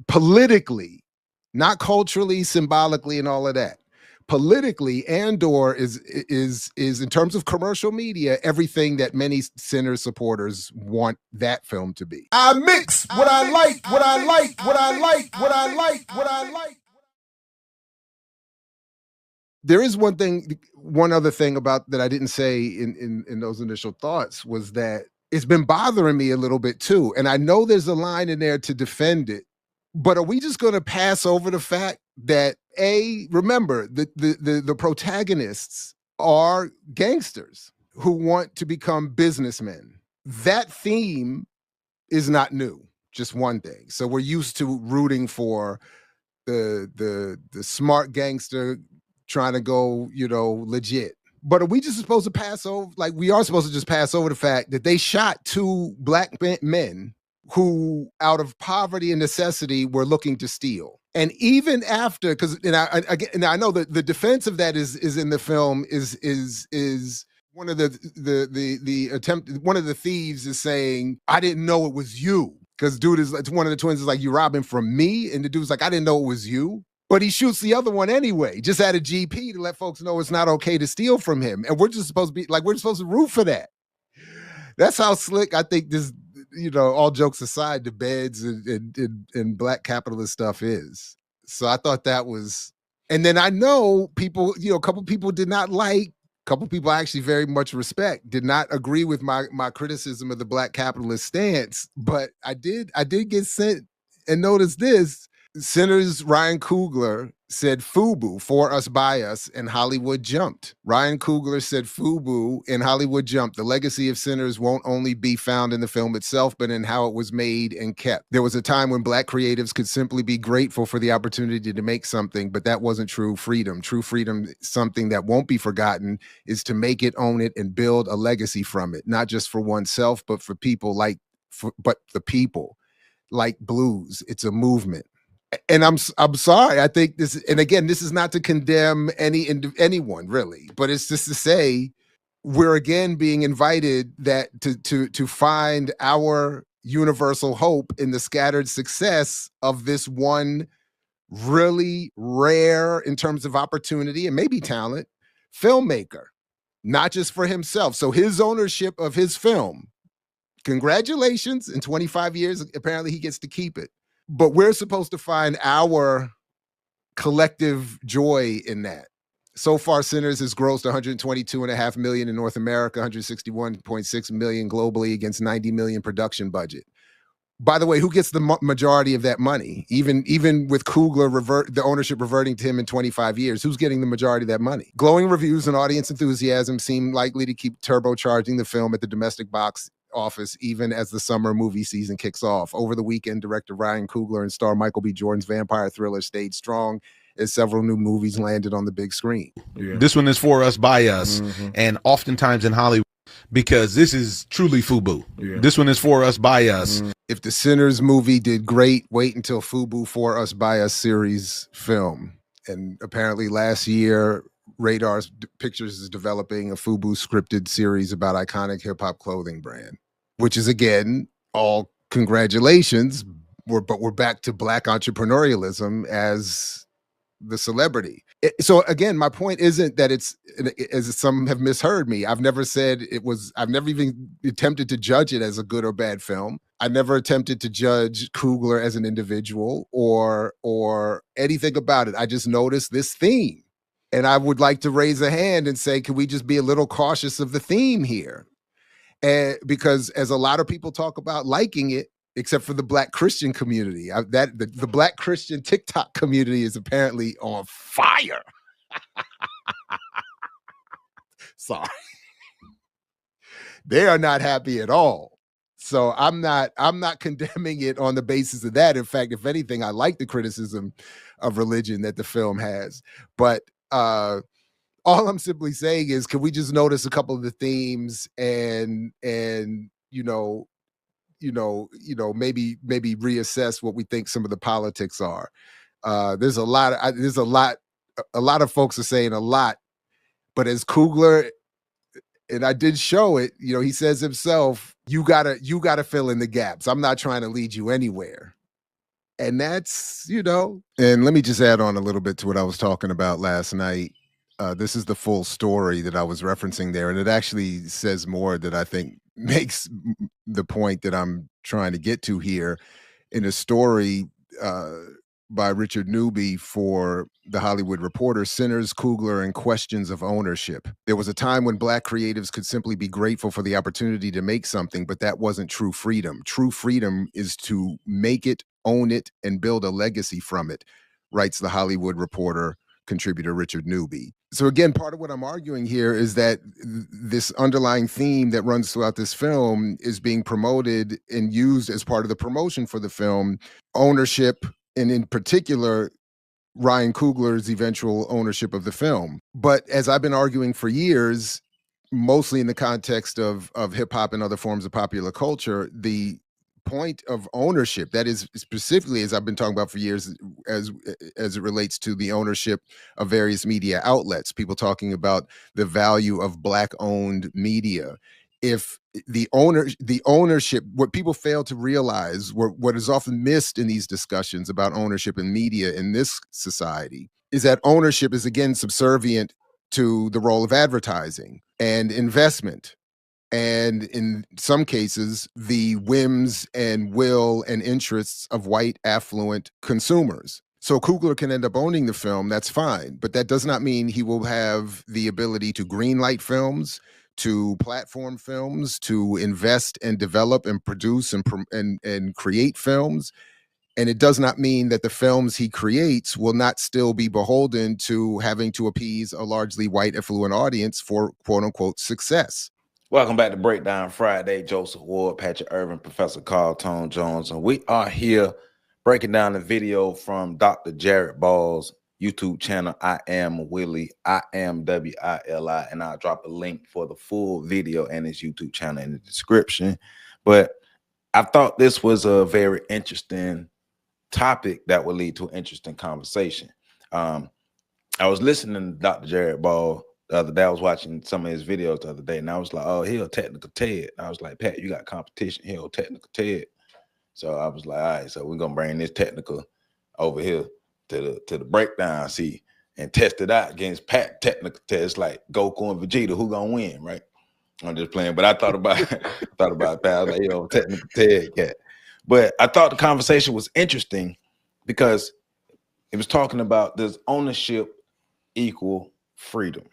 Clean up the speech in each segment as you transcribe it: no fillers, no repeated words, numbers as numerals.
politically, not culturally, symbolically, and all of that. Politically, Andor is in terms of commercial media everything that many Sinners supporters want that film to be. I mix what I like, what I like, what I like, what I like, what I like. There is one other thing about that I didn't say in those initial thoughts was that it's been bothering me a little bit too. And I know there's a line in there to defend it, but are we just going to pass over the fact that remember the protagonists are gangsters who want to become businessmen. That theme is not new. Just one thing. So we're used to rooting for the smart gangster trying to go, legit. But are we just supposed to pass over, like we are supposed to just pass over the fact that they shot two black men who, out of poverty and necessity, were looking to steal? And even after, because I know that the defense of that is in the film is one of the attempt, one of the thieves is saying, "I didn't know it was you." Because it's one of the twins is like, "You robbing from me?" And the dude's like, "I didn't know it was you." But he shoots the other one anyway, just at a GP to let folks know it's not okay to steal from him. And we're just supposed to be like, we're supposed to root for that. That's how slick I think this, all jokes aside, the beds and black capitalist stuff is. So I thought that was, and then I know people, a couple people did not like, a couple people I actually very much respect, did not agree with my criticism of the black capitalist stance. But I did get sent and notice this. Sinners Ryan Coogler said FUBU, for us, by us, and Hollywood jumped. Ryan Coogler said FUBU and Hollywood jumped. The legacy of Sinners won't only be found in the film itself, but in how it was made and kept. There was a time when black creatives could simply be grateful for the opportunity to make something, but that wasn't true freedom. True freedom, something that won't be forgotten, is to make it, own it, and build a legacy from it, not just for oneself, but for people but the people, like blues. It's a movement. And I'm sorry. I think this, and again, this is not to condemn anyone really, but it's just to say we're again being invited that to find our universal hope in the scattered success of this one really rare, in terms of opportunity and maybe talent, filmmaker, not just for himself. So his ownership of his film, congratulations. In 25 years, apparently he gets to keep it. But we're supposed to find our collective joy in that. So far, Sinners has grossed $122.5 million in North America, $161.6 million globally against $90 million production budget. By the way, who gets the majority of that money? Even with Coogler the ownership reverting to him in 25 years, who's getting the majority of that money? Glowing reviews and audience enthusiasm seem likely to keep turbocharging the film at the domestic box office even as the summer movie season kicks off. Over the weekend, director Ryan Coogler and star Michael B. Jordan's vampire thriller stayed strong as several new movies landed on the big screen. Yeah. This one is for us, by us, and oftentimes in Hollywood, because this is truly FUBU. Yeah. This one is for us, by us. If the Sinners movie did great, wait until FUBU For Us, By Us series film. And apparently last year, Radar Pictures is developing a FUBU scripted series about iconic hip-hop clothing brand, which is, again, all congratulations, but we're back to black entrepreneurialism as the celebrity. So again, my point isn't that it's, as some have misheard me, I've never said it was, I've never even attempted to judge it as a good or bad film. I never attempted to judge Coogler as an individual or anything about it. I just noticed this theme. And I would like to raise a hand and say, can we just be a little cautious of the theme here? And because as a lot of people talk about liking it, except for the Black Christian community, the Black Christian TikTok community is apparently on fire. Sorry. They are not happy at all. So I'm not condemning it on the basis of that. In fact, if anything, I like the criticism of religion that the film has. But all I'm simply saying is, can we just notice a couple of the themes and maybe reassess what we think some of the politics are. There's a lot of folks are saying a lot, but as Coogler, and I did show it, he says himself, you gotta fill in the gaps. I'm not trying to lead you anywhere. And that's, and let me just add on a little bit to what I was talking about last night. This is the full story that I was referencing there. And it actually says more that I think makes the point that I'm trying to get to here in a story by Richard Newby for The Hollywood Reporter, Sinners, Coogler, and Questions of Ownership. There was a time when Black creatives could simply be grateful for the opportunity to make something, but that wasn't true freedom. True freedom is to make it, own it, and build a legacy from it, writes The Hollywood Reporter contributor Richard Newby. So again, part of what I'm arguing here is that this underlying theme that runs throughout this film is being promoted and used as part of the promotion for the film. Ownership, and in particular, Ryan Coogler's eventual ownership of the film. But as I've been arguing for years, mostly in the context of hip hop and other forms of popular culture, the point of ownership, that is specifically, as I've been talking about for years, as it relates to the ownership of various media outlets, people talking about the value of Black owned media. If the ownership, what people fail to realize, what is often missed in these discussions about ownership in media in this society, is that ownership is again subservient to the role of advertising and investment, and in some cases, the whims and will and interests of white affluent consumers. So Coogler can end up owning the film, that's fine, but that does not mean he will have the ability to greenlight films, to platform films, to invest and develop and produce and create films. And it does not mean that the films he creates will not still be beholden to having to appease a largely white affluent audience for quote unquote success. Welcome back to Breakdown Friday. Joseph Ward, Patrick Irvin, Professor Carl Tone Jones, and we are here breaking down the video from Dr. Jared Ball's YouTube channel, I Am Willie, I Am WILI, and I'll drop a link for the full video and his YouTube channel in the description. But I thought this was a very interesting topic that would lead to an interesting conversation. I was listening to Dr. Jared Ball the other day. I was watching some of his videos the other day, and I was like, oh, he'll technical Ted. I was like, Pat, you got competition, he'll technical Ted. So I was like, all right, so we're gonna bring this technical over here to the breakdown, see, and test it out against Pat technical test, like Goku and Vegeta, who gonna win, right? I'm just playing, but I thought about Pat. I was like, yo, technical Ted cat. But I thought the conversation was interesting because it was talking about, does ownership equal freedom?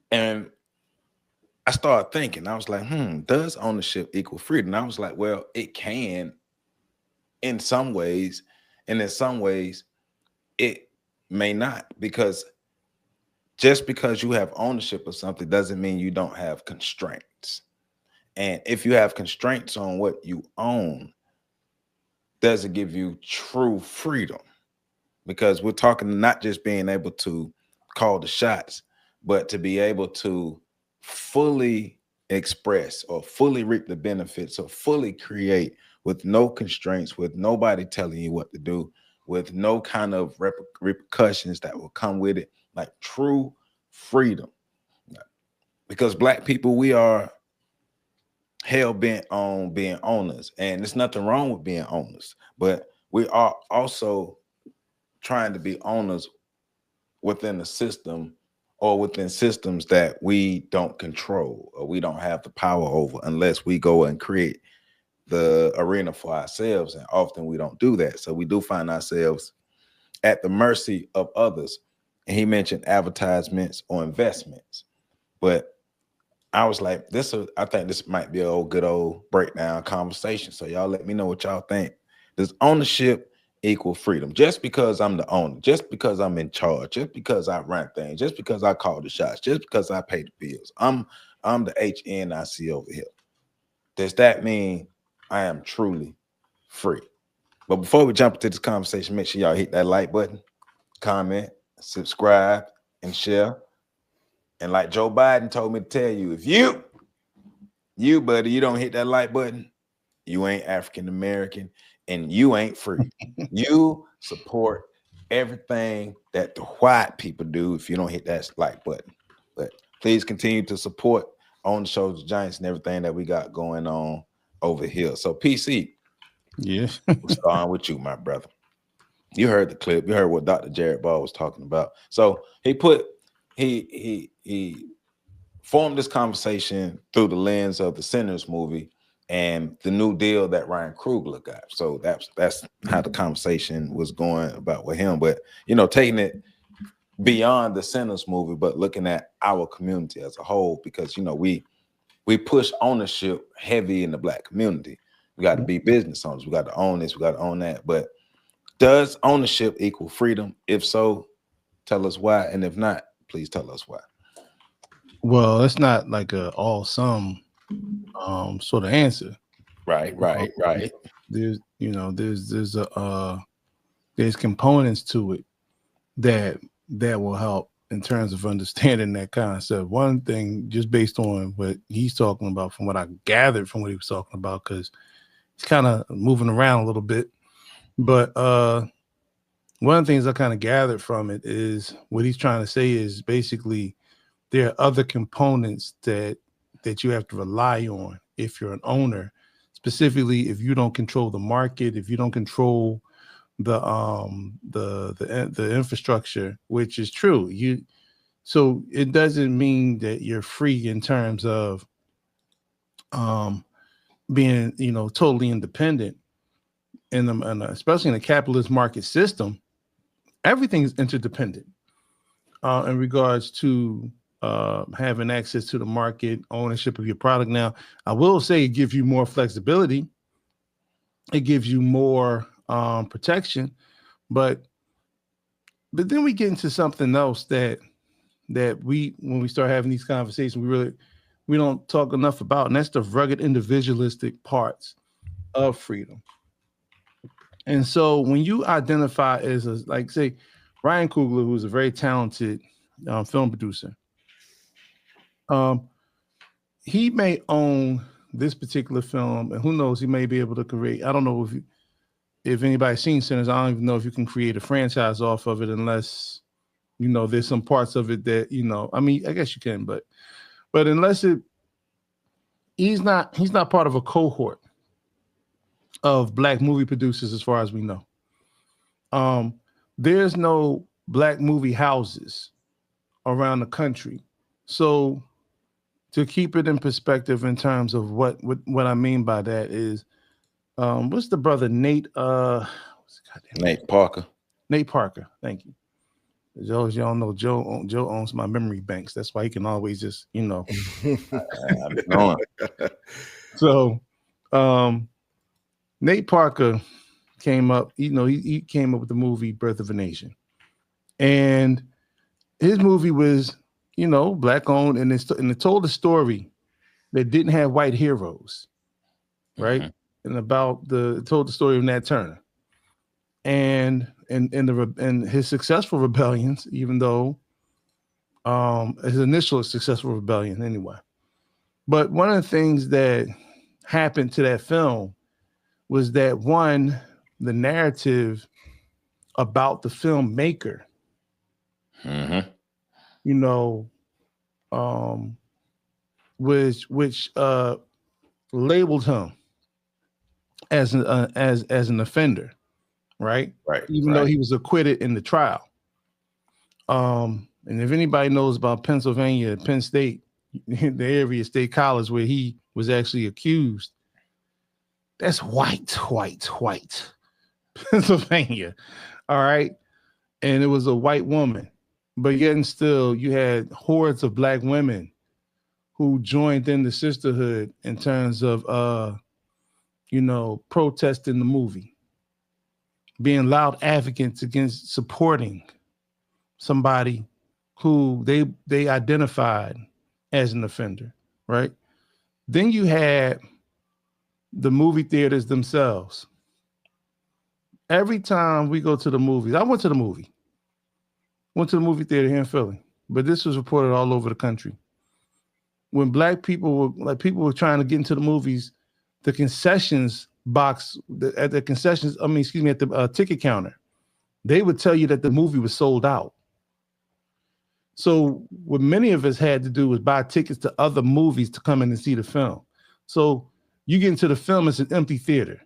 And I started thinking, I was like, does ownership equal freedom? And I was like, well, it can in some ways, and in some ways it may not, because just because you have ownership of something doesn't mean you don't have constraints. And if you have constraints on what you own, does it give you true freedom? Because we're talking not just being able to call the shots, but to be able to fully express or fully reap the benefits or fully create with no constraints, with nobody telling you what to do, with no kind of repercussions that will come with it, like true freedom. Because Black people, we are hell-bent on being owners, and there's nothing wrong with being owners, but we are also trying to be owners within the system or within systems that we don't control or we don't have the power over unless we go and create the arena for ourselves. And often we don't do that. So we do find ourselves at the mercy of others. And he mentioned advertisements or investments. But I was like, I think this might be a good old breakdown conversation. So y'all let me know what y'all think. Does ownership equal freedom? Just because I'm the owner, just because I'm in charge, just because I run things, just because I call the shots, just because I pay the bills, I'm the HNIC over here. Does that mean I am truly free? But before we jump into this conversation, make sure y'all hit that like button, comment, subscribe, and share. And like Joe Biden told me to tell you, if you buddy, you don't hit that like button, you ain't African American and you ain't free. You support everything that the white people do if you don't hit that like button. But please continue to support On the Shoulders of Giants and everything that we got going on over here. So PC, Yeah. Starting with you, my brother. You heard the clip. You heard what Dr. Jared Ball was talking about. So he formed this conversation through the lens of the Sinners movie and the new deal that Ryan Coogler got. So that's how the conversation was going about with him. But taking it beyond the Sinners movie, but looking at our community as a whole, because we push ownership heavy in the Black community. We got to be business owners. We got to own this. We got to own that. But does ownership equal freedom? If so, tell us why. And if not, please tell us why. Well, it's not like a all sum sort of answer. Right. There's there's components to it that will help in terms of understanding that concept. One thing, just based on what he's talking about, from what I gathered from what he was talking about, because he's kind of moving around a little bit, but one of the things I kind of gathered from it is what he's trying to say is basically there are other components that you have to rely on if you're an owner, specifically if you don't control the market, if you don't control the infrastructure, which is true. So it doesn't mean that you're free in terms of being totally independent especially in a capitalist market system. Everything is interdependent in regards to having access to the market, ownership of your product. Now, I will say it gives you more flexibility. It gives you more protection, but then we get into something else that when we start having these conversations, we don't talk enough about, and that's the rugged individualistic parts of freedom. And so when you identify as like say Ryan Coogler, who's a very talented film producer, he may own this particular film, and who knows, he may be able to create. I don't know if anybody's seen Sinners. I don't even know if you can create a franchise off of it unless there's some parts of it that I mean, I guess you can, but unless he's not part of a cohort of Black movie producers, as far as we know. There's no Black movie houses around the country. So to keep it in perspective in terms of what I mean by that is, what's the brother Nate? Nate Parker. Nate Parker. Thank you. As y'all know, Joe owns my memory banks. That's why he can always just So Nate Parker came up. He came up with the movie Birth of a Nation, and his movie was Black owned, and it told a story that didn't have white heroes, right? Mm-hmm. And it told the story of Nat Turner, and his successful rebellions, even though his initial successful rebellion anyway. But one of the things that happened to that film was that the narrative about the filmmaker, which labeled him as an offender, right? Even though he was acquitted in the trial. And if anybody knows about Pennsylvania, Penn State, the area state college where he was actually accused, that's white Pennsylvania. All right. And it was a white woman, but yet and still you had hordes of Black women who joined in the sisterhood in terms of, protesting the movie, being loud advocates against supporting somebody who they identified as an offender, right? Then you had the movie theaters themselves. Every time we go to the movies, I went to the movie theater here in Philly, but this was reported all over the country. When Black people were trying to get into the movies, the concessions box at the ticket counter, they would tell you that the movie was sold out. So what many of us had to do was buy tickets to other movies to come in and see the film. So you get into the film, it's an empty theater.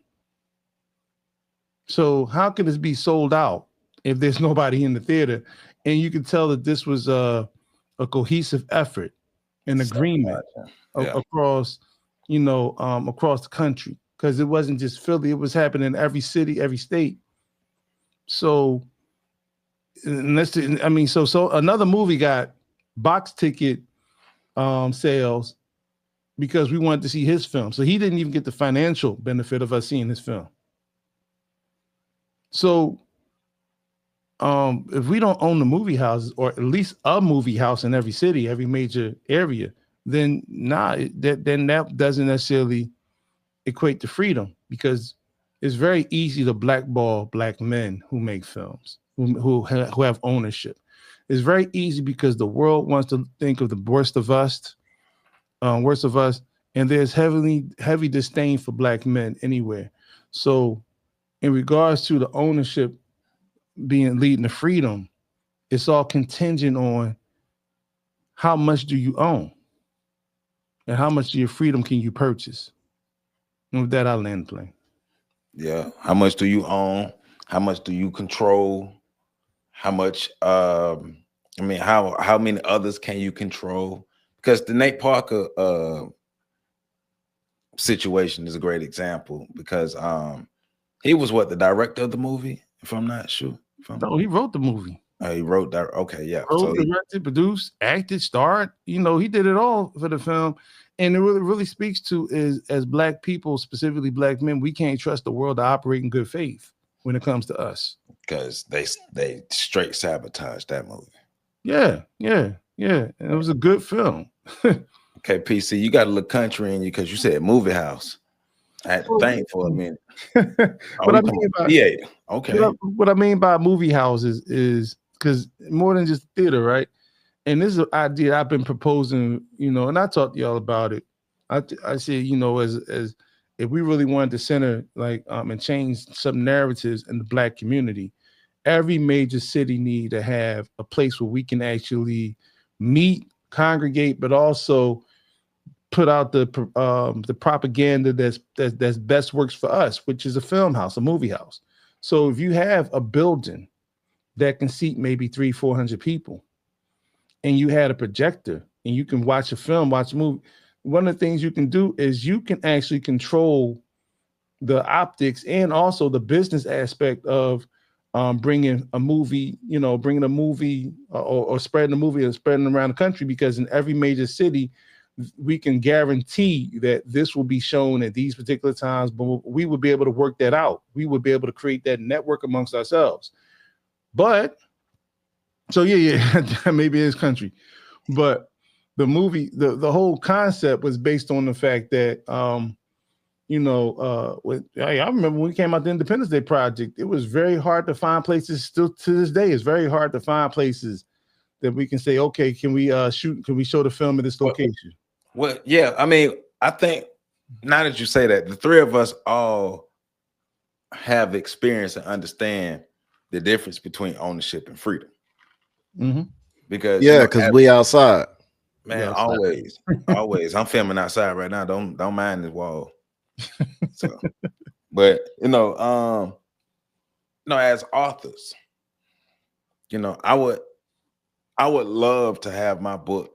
So how can this be sold out if there's nobody in the theater? And you can tell that this was a cohesive effort, an agreement across, across the country, because it wasn't just Philly; it was happening in every city, every state. So, so another movie got box ticket sales because we wanted to see his film. So he didn't even get the financial benefit of us seeing his film. So if we don't own the movie houses, or at least a movie house in every city, every major area, then that doesn't necessarily equate to freedom, because it's very easy to blackball black men who make films, who have ownership. It's very easy because the world wants to think of the worst of us, and there's heavy disdain for black men anywhere. So in regards to the ownership leading to freedom, it's all contingent on how much do you own and how much of your freedom can you purchase. And with that, I'll land the plane. Yeah. How much do you own? How much do you control? How much, how many others can you control? Because the Nate Parker situation is a great example, because he was the director of the movie, if I'm not sure. No, he wrote the movie. He wrote that. Okay, yeah. Wrote, directed, produced, acted, starred. He did it all for the film. And it really speaks to is, as black people, specifically black men, we can't trust the world to operate in good faith when it comes to us. Because they straight sabotaged that movie. Yeah. And it was a good film. Okay, PC, you got a little country in you because you said movie house. I had to think for a minute. What I mean by movie houses is because more than just theater, right? And this is an idea I've been proposing, and I talked to y'all about it. I said, as if we really wanted to center and change some narratives in the black community, every major city need to have a place where we can actually meet, congregate, but also put out the propaganda that's best works for us, which is a film house, a movie house. So if you have a building that can seat maybe 300-400 people, and you had a projector and you can watch a film, watch a movie, one of the things you can do is you can actually control the optics and also the business aspect of bringing a movie or spreading a movie or spreading around the country, because in every major city, we can guarantee that this will be shown at these particular times, but we would be able to work that out. We would be able to create that network amongst ourselves. But so maybe it's country, but the movie, the whole concept was based on the fact that, I remember when we came out the Independence Day Project, it was very hard to find places. Still to this day, it's very hard to find places that we can say, okay, can we show the film at this location? Well, yeah, I think now that you say that, the three of us all have experience and understand the difference between ownership and freedom. Mm-hmm. Because we outside. Man, always. I'm filming outside right now. Don't mind this wall. So, but as authors, I would love to have my book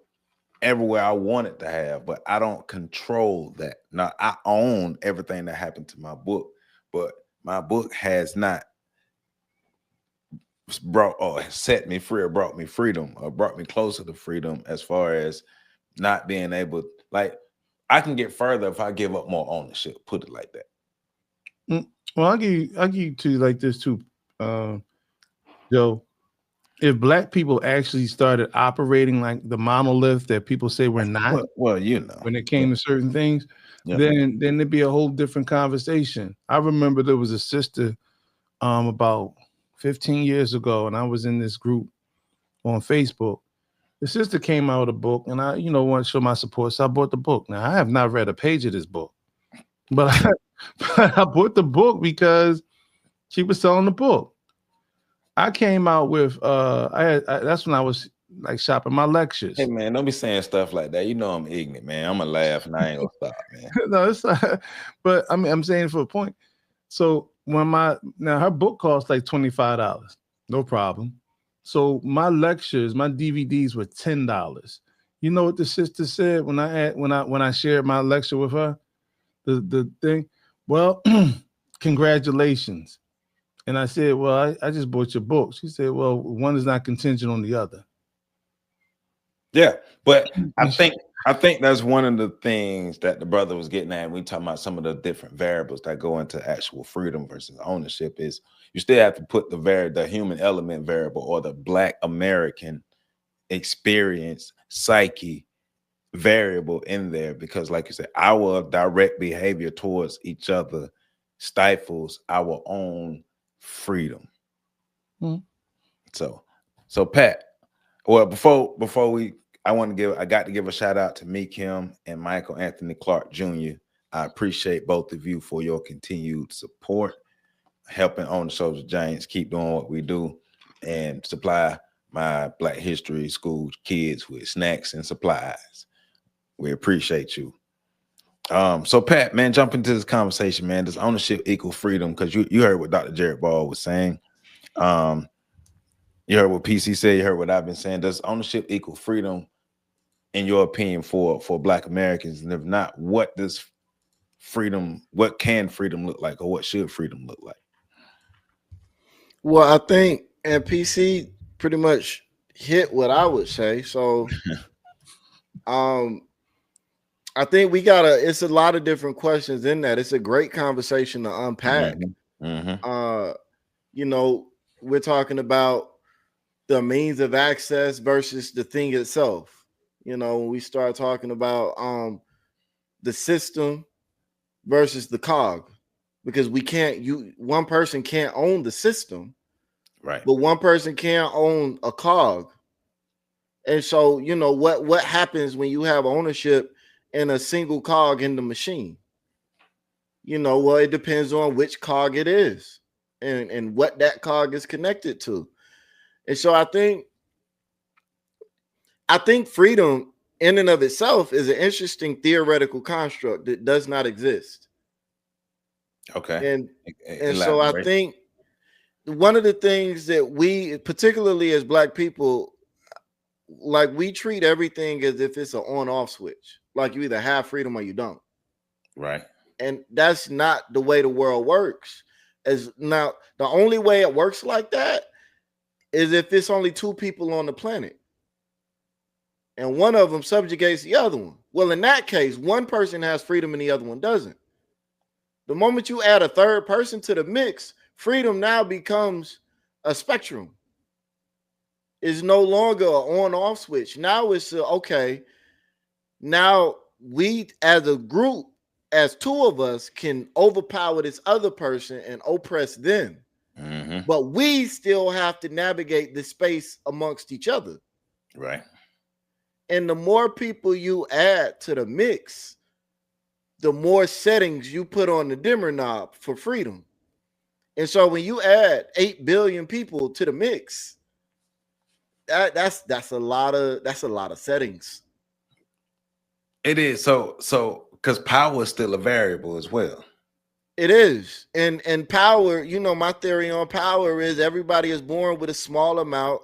everywhere I want it to have, but I don't control that. Now, I own everything that happened to my book, but my book has not set me free or brought me freedom or brought me closer to freedom, as far as not being able, I can get further if I give up more ownership, put it like that. Well, I'll give you two like this too, Joe. If black people actually started operating like the monolith that people say we're not, when it came to certain things, then there'd be a whole different conversation. I remember there was a sister about 15 years ago, and I was in this group on Facebook. The sister came out with a book, and I, want to show my support, so I bought the book. Now, I have not read a page of this book, but I bought the book because she was selling the book. I came out with that's when I was shopping my lectures. Hey man, don't be saying stuff like that. I'm ignorant, man. I'm gonna laugh and I ain't gonna stop, man. No, it's not, but I'm saying for a point. So now her book costs like $25, no problem. So my lectures, my DVDs were $10. You know what the sister said when I shared my lecture with her? The thing, well, congratulations. And I said, well, I just bought your book. She said, well, one is not contingent on the other. Yeah, but I think that's one of the things that the brother was getting at. We talking about some of the different variables that go into actual freedom versus ownership. Is you still have to put the human element variable or the Black American experience, psyche variable in there, because, like you said, our direct behavior towards each other stifles our own freedom. So Pat, well, before I got to give a shout out to Meek Kim and Michael Anthony Clark Jr. I appreciate both of you for your continued support, helping On the Shoulders of Giants keep doing what we do and supply my Black History School kids with snacks and supplies. We appreciate you. So Pat, man, jump into this conversation, man. Does ownership equal freedom? Because you heard what Dr. Jared Ball was saying. You heard what PC said. You heard what I've been saying. Does ownership equal freedom, in your opinion, for Black Americans? And if not, what can freedom look like, or what should freedom look like? Well, I think, and PC pretty much hit what I would say. So I think it's a lot of different questions in that. It's a great conversation to unpack. You know, we're talking about the means of access versus the thing itself. You know, when we start talking about the system versus the cog, because one person can't own the system, right? But one person can't own a cog. And so, you know, what happens when you have ownership in a single cog in the machine? You know, well, it depends on which cog it is and what that cog is connected to. And so I think freedom in and of itself is an interesting theoretical construct that does not exist. Okay. And so I think one of the things that we, particularly as Black people, like, we treat everything as if it's an on-off switch. Like, you either have freedom or you don't. Right. And that's not the way the world works. The only way it works like that is if it's only two people on the planet and one of them subjugates the other one. Well, in that case, one person has freedom and the other one doesn't. The moment you add a third person to the mix, freedom now becomes a spectrum. It's no longer an on-off switch. Now it's okay. Now we, as a group, as two of us, can overpower this other person and oppress them. But we still have to navigate the space amongst each other. Right. And the more people you add to the mix, the more settings you put on the dimmer knob for freedom. And so when you add 8 billion people to the mix, that's a lot of settings. It is. So because power is still a variable as well. It is. And power, you know, my theory on power is everybody is born with a small amount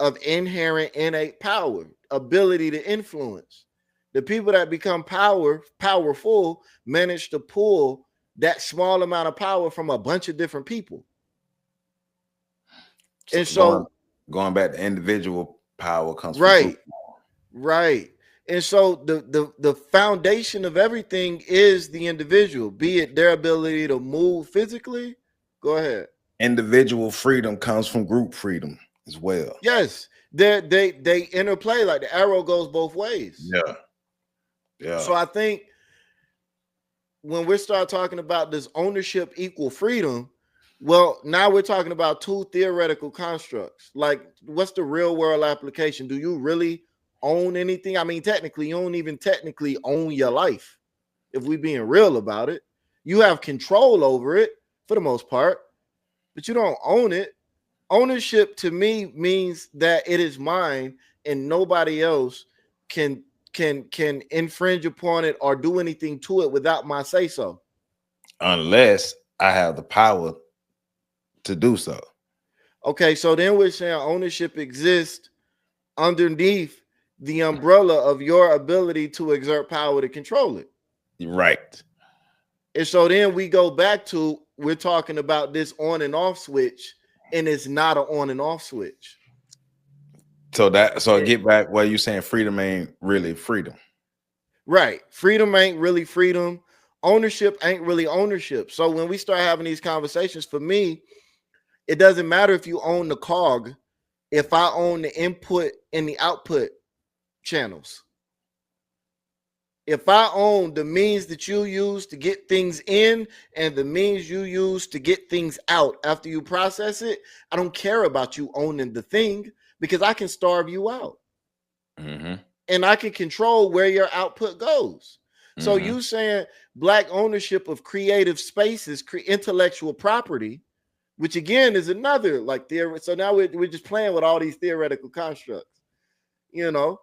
of inherent innate power, ability to influence. The people that become powerful manage to pull that small amount of power from a bunch of different people. And so going back to individual power comes from right. And so the foundation of everything is the individual, be it their ability to move physically. Go ahead. Individual freedom comes from group freedom as well. Yes, they interplay, like the arrow goes both ways. Yeah. So I think when we start talking about this ownership equal freedom, well, now we're talking about two theoretical constructs. Like, what's the real world application? Do you really own anything? I mean, technically, you don't even technically own your life. If we're being real about it, you have control over it for the most part, but you don't own it. Ownership to me means that it is mine and nobody else can infringe upon it or do anything to it without my say so. Unless I have the power to do so. Okay, so then we're saying ownership exists underneath the umbrella of your ability to exert power to control it. Right. And so then we go back to, we're talking about this on and off switch, and it's not an on and off switch. So get back where you saying freedom ain't really freedom. Right. Freedom ain't really freedom. Ownership ain't really ownership. So when we start having these conversations, for me, it doesn't matter if you own the cog, if I own the input and the output channels. If I own the means that you use to get things in and the means you use to get things out after you process it, I don't care about you owning the thing, because I can starve you out. Mm-hmm. And I can control where your output goes. Mm-hmm. So you saying Black ownership of creative spaces, intellectual property, which again is another like theory. So now we're just playing with all these theoretical constructs, you know?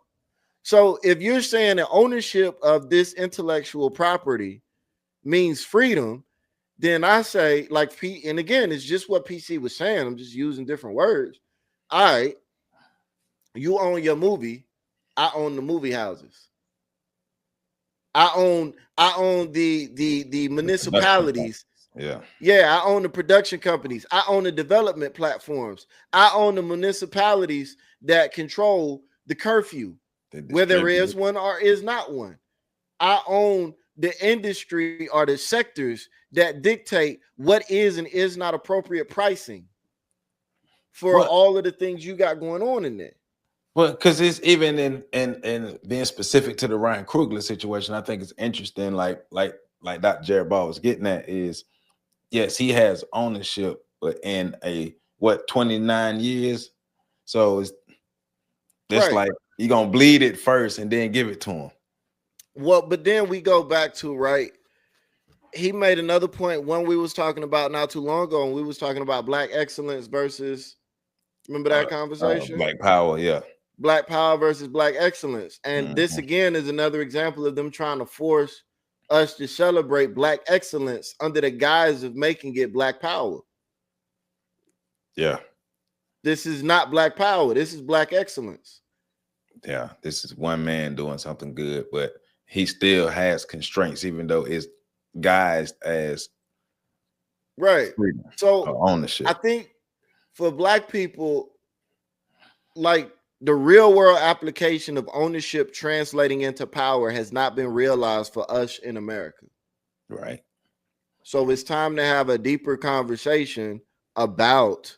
So if you're saying that ownership of this intellectual property means freedom, then I say, like, and again, it's just what PC was saying. I'm just using different words. All right, you own your movie. I own the movie houses. I own the municipalities. Yeah. I own the production companies. I own the development platforms. I own the municipalities that control the curfew, whether there is one or is not one. I own the industry or the sectors that dictate what is and is not appropriate pricing for all of the things you got going on in there. Well, because it's even in being specific to the Ryan Coogler situation, I think it's interesting. Like Dr. Jared Ball was getting at is, yes, he has ownership, but in 29 years. So it's like you're gonna bleed it first and then give it to him. Well, but then we go back to, right, he made another point when we was talking about not too long ago, and we was talking about Black excellence versus, remember that conversation? Black power, yeah. Black power versus Black excellence. And this again is another example of them trying to force us to celebrate Black excellence under the guise of making it Black power. Yeah. This is not Black power. This is Black excellence. Yeah, this is one man doing something good, but he still has constraints, even though it's guised as freedom, so ownership. I think for Black people, like, the real world application of ownership translating into power has not been realized for us in America. Right. So it's time to have a deeper conversation about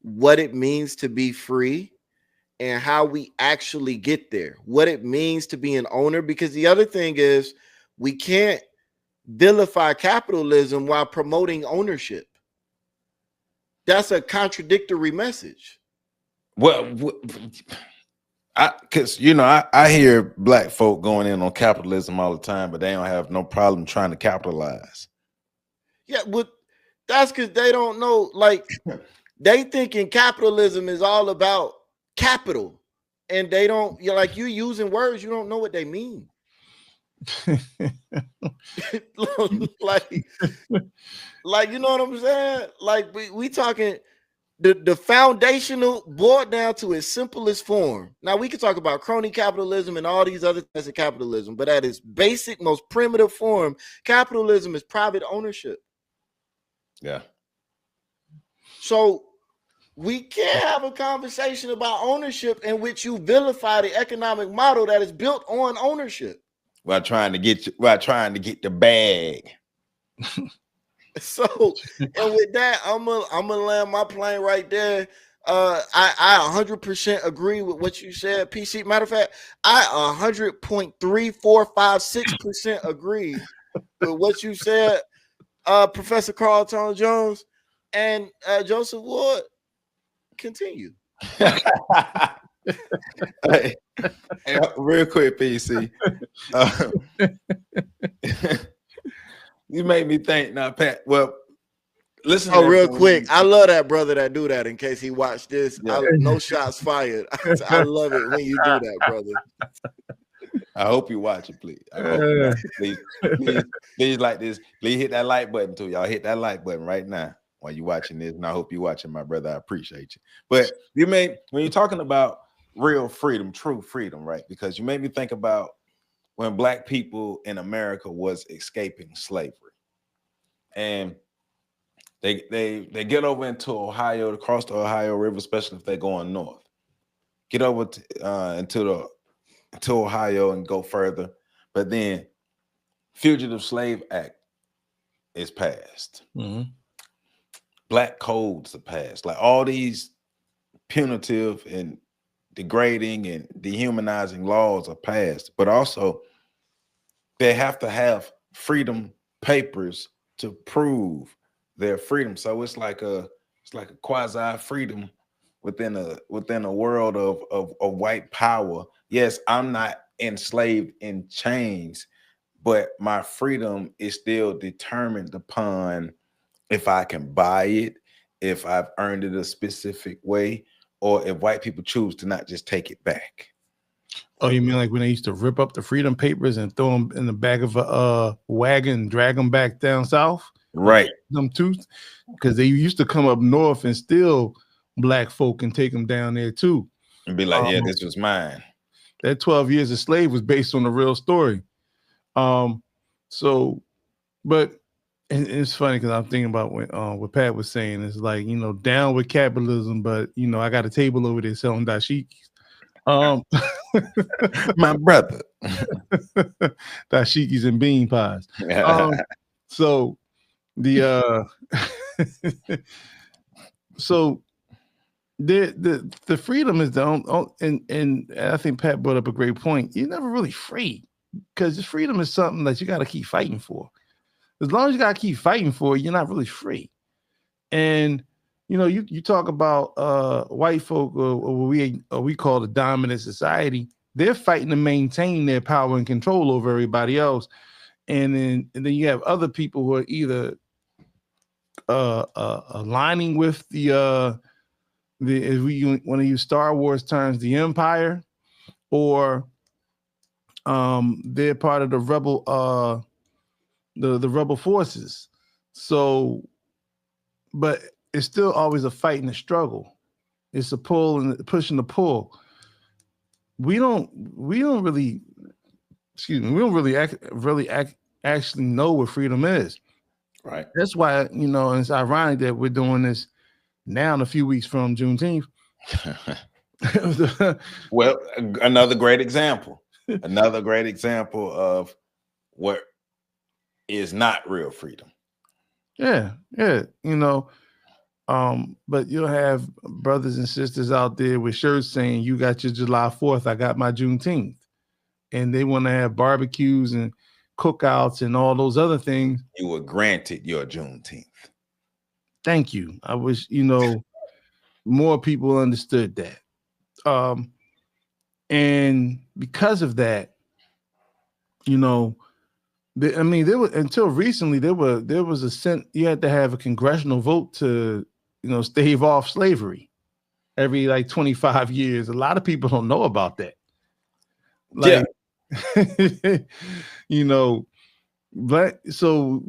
what it means to be free and how we actually get there, what it means to be an owner. Because the other thing is, we can't vilify capitalism while promoting ownership. That's a contradictory message. Well, because I hear Black folk going in on capitalism all the time, but they don't have no problem trying to capitalize. Yeah, but that's because they don't know. Like, they thinking capitalism is all about capital, and they don't. You're like, you using words, you don't know what they mean. like you know what I'm saying? Like we talking. The foundational boiled down to its simplest form. Now we can talk about crony capitalism and all these other types of capitalism, but at its basic, most primitive form, capitalism is private ownership. Yeah. So we can't have a conversation about ownership in which you vilify the economic model that is built on ownership. While trying to get the bag. So, and with that, I'm gonna land my plane right there. I 100% agree with what you said, PC. Matter of fact, I 100.3456% agree with what you said, Professor Carlton Jones and Joseph Ward. Continue. Hey, real quick, PC. You made me think now, Pat. Well, listen. Oh, real quick. I love that brother that do that in case he watched this. Yeah. No shots fired. I love it when you do that, brother. I hope you watch it, please. I hope you watch it. Please like this. Please hit that like button too. Y'all hit that like button right now while you're watching this. And I hope you're watching, my brother. I appreciate you. But when you're talking about real freedom, true freedom, right? Because you made me think about when Black people in America was escaping slavery. And they get over into Ohio, to cross the Ohio River, especially if they're going north. Get over into Ohio and go further. But then Fugitive Slave Act is passed. Mm-hmm. Black codes are passed. Like all these punitive and degrading and dehumanizing laws are passed. But also they have to have freedom papers to prove their freedom. So it's like a quasi freedom within a world of white power. Yes, I'm not enslaved in chains, but my freedom is still determined upon if I can buy it, if I've earned it a specific way, or if white people choose to not just take it back. Oh, you mean like when they used to rip up the freedom papers and throw them in the back of a wagon and drag them back down south? Right. Them too, because they used to come up north and steal Black folk and take them down there too. And be like, yeah, this was mine. That 12 Years a Slave was based on a real story. But it's funny because I'm thinking about what Pat was saying. It's like, down with capitalism, but I got a table over there selling dashikis. My brother. Dashikis and bean pies. So the the freedom is and I think Pat brought up a great point. You're never really free because freedom is something that you got to keep fighting for. As long as you got to keep fighting for it, you're not really free. And you talk about white folk or what we call the dominant society. They're fighting to maintain their power and control over everybody else. And then you have other people who are either aligning with if we want to use Star Wars terms, the Empire, or they're part of the rebel the rebel forces. So, but it's still always a fight and a struggle. It's a pull and push and a pull. We don't really actually know what freedom is. Right. That's why, and it's ironic that we're doing this now in a few weeks from Juneteenth. Well, another great example of what is not real freedom. Yeah. But you'll have brothers and sisters out there with shirts saying, "You got your July 4th, I got my Juneteenth," and they want to have barbecues and cookouts and all those other things. You were granted your Juneteenth. Thank you. I wish more people understood that. And because of that, there was until recently there was you had to have a congressional vote to stave off slavery every 25 years. A lot of people don't know about that. But so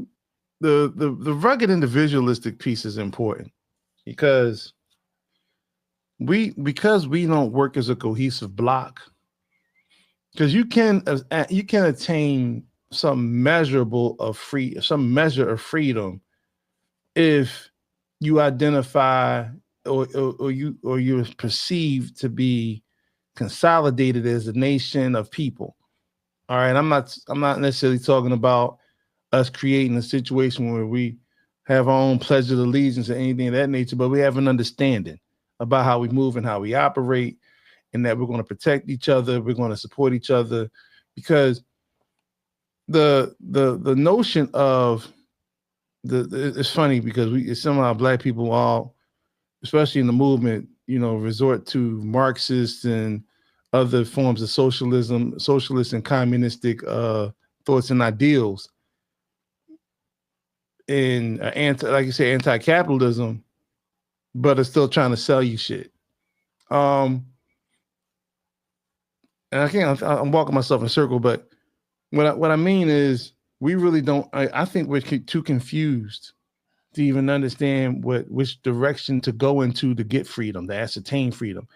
the rugged individualistic piece is important because we don't work as a cohesive block, because you can attain some measure of freedom if you identify or you're perceived to be consolidated as a nation of people. All right, I'm not necessarily talking about us creating a situation where we have our own pledge of allegiance or anything of that nature, but we have an understanding about how we move and how we operate, and that we're going to protect each other, we're going to support each other, because the notion of it's funny because some of our Black people, all especially in the movement, resort to Marxists and other forms of socialist and communistic thoughts and ideals, and anti-capitalism, but are still trying to sell you shit. And and I'm walking myself in a circle, but what I mean is we really don't. I think we're too confused to even understand which direction to go into to get freedom, to ascertain freedom,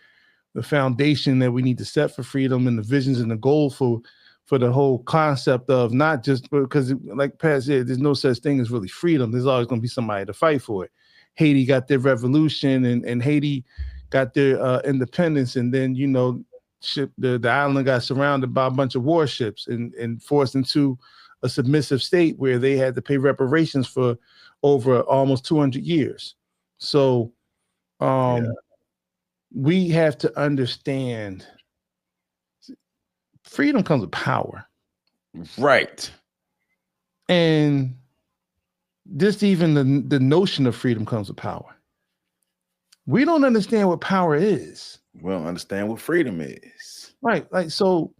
the foundation that we need to set for freedom, and the visions and the goal for the whole concept of not just because, like Pat said, there's no such thing as really freedom. There's always going to be somebody to fight for it. Haiti got their revolution, and Haiti got their independence, and then the island got surrounded by a bunch of warships and forced into a submissive state where they had to pay reparations for over almost 200 years. So we have to understand freedom comes with power. Right. And just even the notion of freedom comes with power. We don't understand what power is. We don't understand what freedom is. Right. Like, so,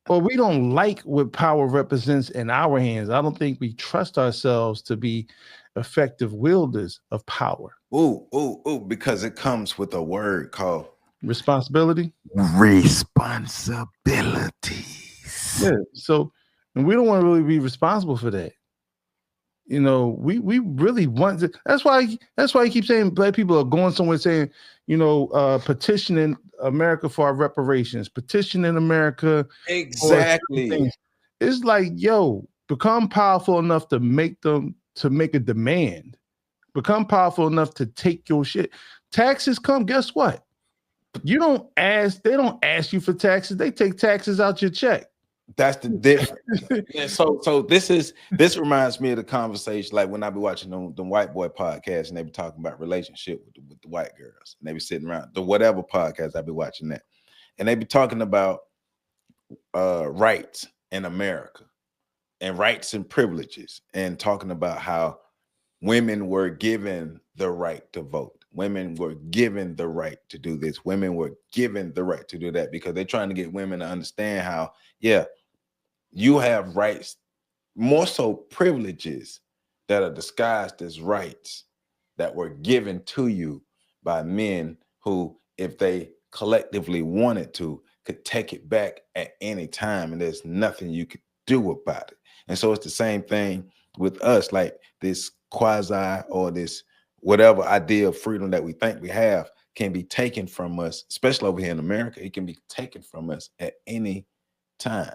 or we don't like what power represents in our hands. I don't think we trust ourselves to be effective wielders of power. Ooh, because it comes with a word called responsibility. Responsibilities. Yeah. So, and we don't want to really be responsible for that. We really want to. That's why I keep saying black people are going somewhere saying, petitioning America for our reparations, petitioning America. Exactly. It's like, become powerful enough to make a demand. Become powerful enough to take your shit. Taxes come, guess what? They don't ask you for taxes. They take taxes out your check. That's the difference. And so this reminds me of the conversation, like when I be watching the white boy podcast and they be talking about relationship with the white girls, and they be sitting around the whatever podcast I be watching that, and they be talking about rights in America and rights and privileges, and talking about how women were given the right to vote. Women were given the right to do this. Women were given the right to do that, because they're trying to get women to understand how, you have rights, more so privileges that are disguised as rights that were given to you by men who, if they collectively wanted to, could take it back at any time, and there's nothing you could do about it. And so it's the same thing with us, like this quasi or this whatever idea of freedom that we think we have can be taken from us, especially over here in America. It can be taken from us at any time.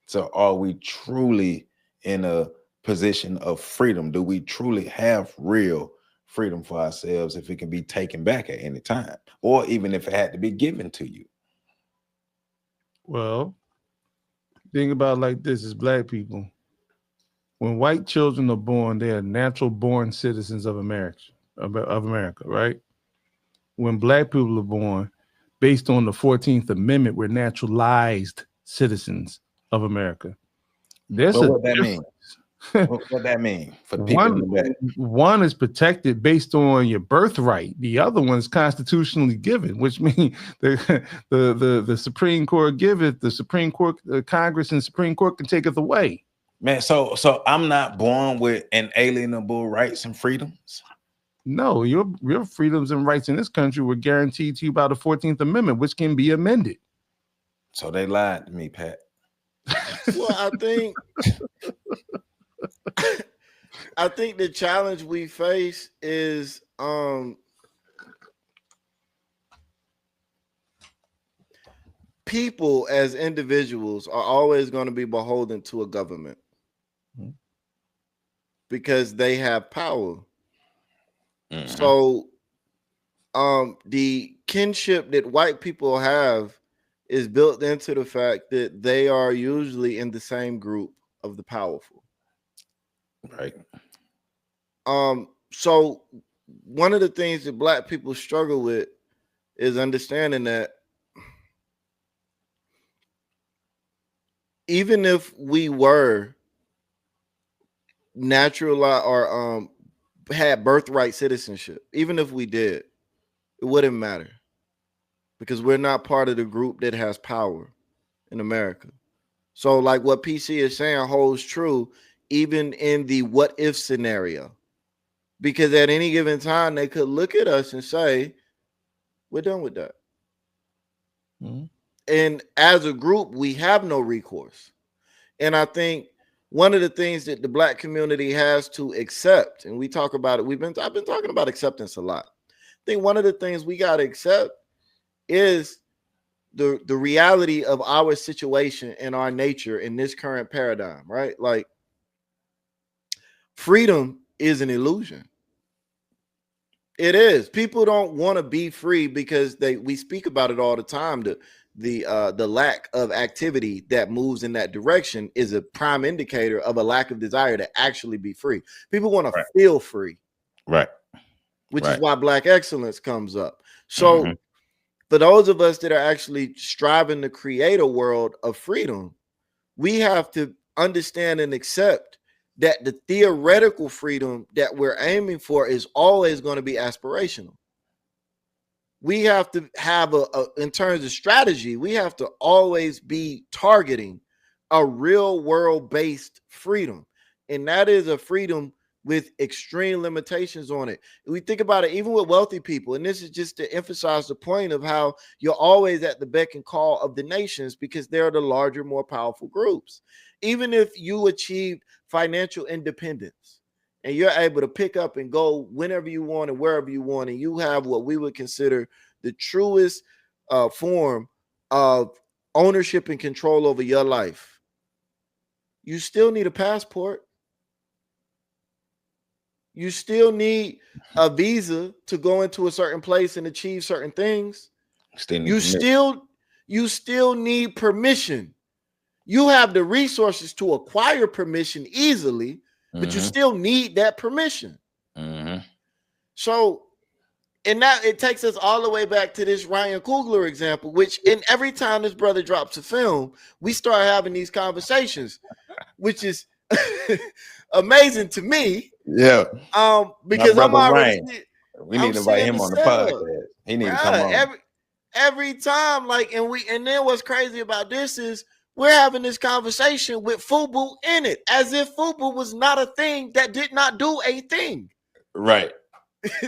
So are we truly in a position of freedom? Do we truly have real freedom for ourselves if it can be taken back at any time, or even if it had to be given to you? Well, think about it like this: as black people, when white children are born, they are natural born citizens of America, right? When black people are born, based on the 14th Amendment, we're naturalized citizens of America. What that mean? What that mean for the people? One is protected based on your birthright. The other one is constitutionally given, which means the Supreme Court giveth, the Supreme Court, Congress and Supreme Court can take it away. Man, so I'm not born with inalienable rights and freedoms. No, your freedoms and rights in this country were guaranteed to you by the 14th Amendment, which can be amended. So they lied to me, Pat. Well, I think the challenge we face is people as individuals are always going to be beholden to a government because they have power. Mm-hmm. So the kinship that white people have is built into the fact that they are usually in the same group of the powerful. Right. So one of the things that black people struggle with is understanding that even if we were natural or had birthright citizenship, even if we did, it wouldn't matter because we're not part of the group that has power in America. So like what PC is saying holds true even in the what if scenario, because at any given time they could look at us and say, we're done with that. Mm-hmm. And as a group, we have no recourse. And I think one of the things that the Black community has to accept, and we talk about it, I've been talking about acceptance a lot. I think one of the things we got to accept is the reality of our situation and our nature in this current paradigm, right? Like, freedom is an illusion. It is. People don't want to be free because we speak about it all the time. The lack of activity that moves in that direction is a prime indicator of a lack of desire to actually be free. People want to feel free, right? Which is why Black excellence comes up. So for those of us that are actually striving to create a world of freedom, we have to understand and accept that the theoretical freedom that we're aiming for is always going to be aspirational. We have to have in terms of strategy, we have to always be targeting a real world based freedom. And that is a freedom with extreme limitations on it. We think about it even with wealthy people. And this is just to emphasize the point of how you're always at the beck and call of the nations because they're the larger, more powerful groups. Even if you achieved financial independence and you're able to pick up and go whenever you want and wherever you want, and you have what we would consider the truest form of ownership and control over your life, you still need a passport. You still need a visa to go into a certain place and achieve certain things. You still need permission. You have the resources to acquire permission easily, but you still need that permission. So, and now it takes us all the way back to this Ryan Coogler example, which in every time this brother drops a film, we start having these conversations, which is amazing to me. Yeah. Because I'm already we need to invite him on the podcast. He need to come on. Every time, like, and then what's crazy about this is we're having this conversation with FUBU in it, as if FUBU was not a thing that did not do a thing. Right.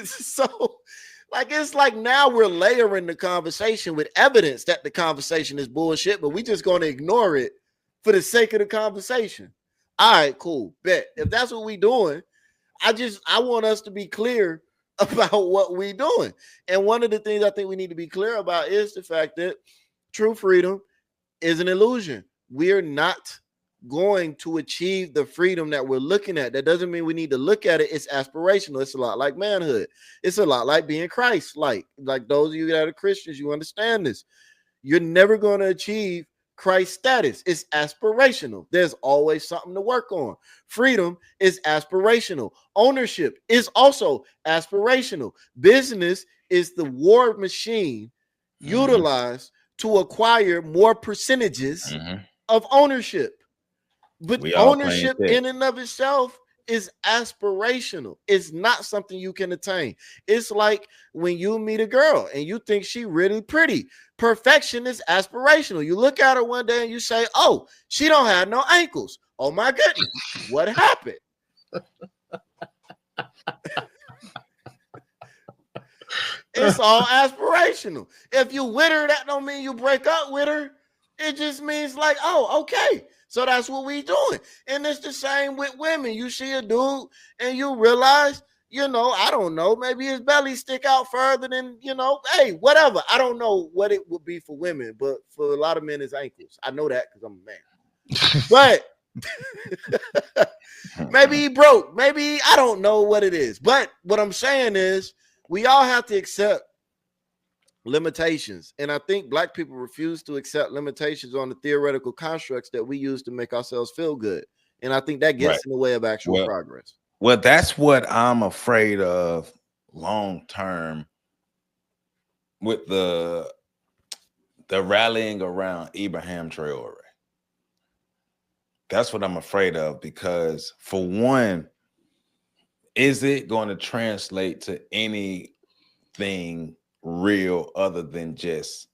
So, like, it's like now we're layering the conversation with evidence that the conversation is bullshit, but we just going to ignore it for the sake of the conversation. All right, cool. Bet. If that's what we doing, I want us to be clear about what we're doing. And one of the things I think we need to be clear about is the fact that true freedom is an illusion. We're not going to achieve the freedom that we're looking at. That doesn't mean we need to look at it. It's aspirational. It's a lot like manhood. It's a lot like being Christ-like. Like those of you that are Christians, you understand this. You're never going to achieve Christ status. It's aspirational. There's always something to work on. Freedom is aspirational. Ownership is also aspirational. Business is the war machine utilized to acquire more percentages of ownership. But ownership in and of itself is aspirational. It's not something you can attain. It's like when you meet a girl and you think she's really pretty. Perfection is aspirational. You look at her one day and you say, oh, she don't have no ankles. Oh my goodness, what happened? It's all aspirational. If you with her, that don't mean you break up with her. It just means like, oh, okay. So that's what we doing. And it's the same with women. You see a dude and you realize, I don't know, maybe his belly stick out further than, hey, whatever. I don't know what it would be for women, but for a lot of men, it's ankles. I know that because I'm a man. But maybe he broke. Maybe I don't know what it is. But what I'm saying is we all have to accept limitations. And I think Black people refuse to accept limitations on the theoretical constructs that we use to make ourselves feel good. And I think that gets in the way of actual progress. Well, that's what I'm afraid of long term with the rallying around Abraham Traore. That's what I'm afraid of, because for one, is it going to translate to anything real other than just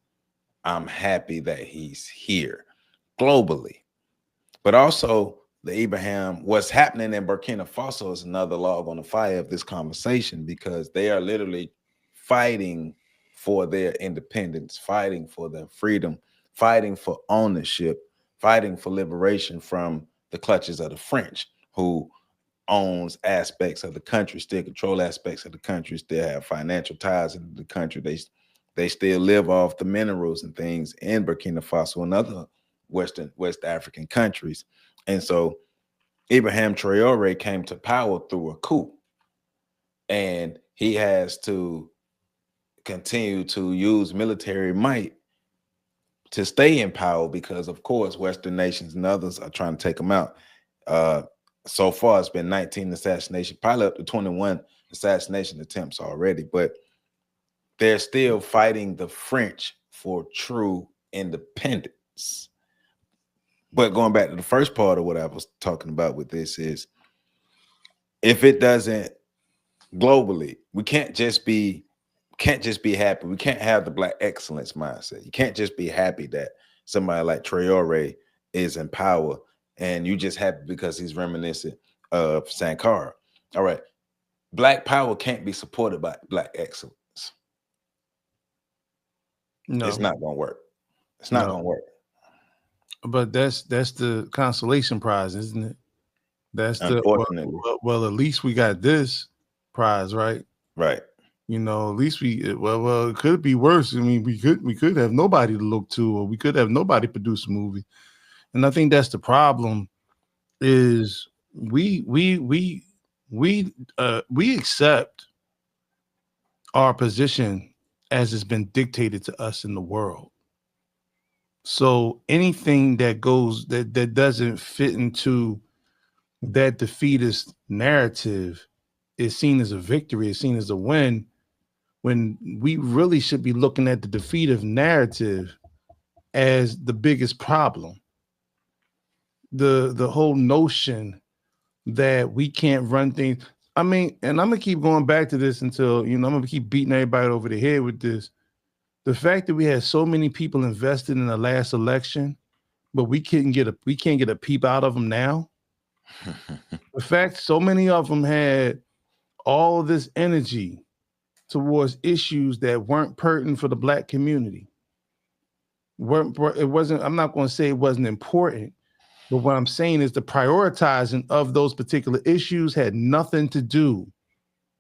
I'm happy that he's here globally? But also what's happening in Burkina Faso is another log on the fire of this conversation, because they are literally fighting for their independence, fighting for their freedom, fighting for ownership, fighting for liberation from the clutches of the French, who owns aspects of the country, still control aspects of the country, still have financial ties in the country. They still live off the minerals and things in Burkina Faso and other West African countries. And so Ibrahim Traore came to power through a coup, and he has to continue to use military might to stay in power because, of course, Western nations and others are trying to take him out. So far, it's been 19 assassination, probably up to 21 assassination attempts already, but they're still fighting the French for true independence. But going back to the first part of what I was talking about with this is, if it doesn't globally, we can't just be happy. We can't have the Black excellence mindset. You can't just be happy that somebody like Traore is in power and you just happy because he's reminiscent of Sankara. All right. Black power can't be supported by Black excellence. No, it's not going to work. It's not going to work. But that's the consolation prize, isn't it? That's unfortunately. Well, at least we got this prize, right? Right. You know, at least it could be worse. I mean, we could have nobody to look to, or we could have nobody produce a movie. And I think that's the problem, is we accept our position as it's been dictated to us in the world. So anything that goes that doesn't fit into that defeatist narrative is seen as a victory, is seen as a win, when we really should be looking at the defeative narrative as the biggest problem. The whole notion that we can't run things. I mean, and I'm gonna keep going back to this until, I'm gonna keep beating everybody over the head with this. The fact that we had so many people invested in the last election, but we can't get a peep out of them now. The fact so many of them had all this energy towards issues that weren't pertinent for the Black community. It wasn't, I'm not going to say it wasn't important, but what I'm saying is the prioritizing of those particular issues had nothing to do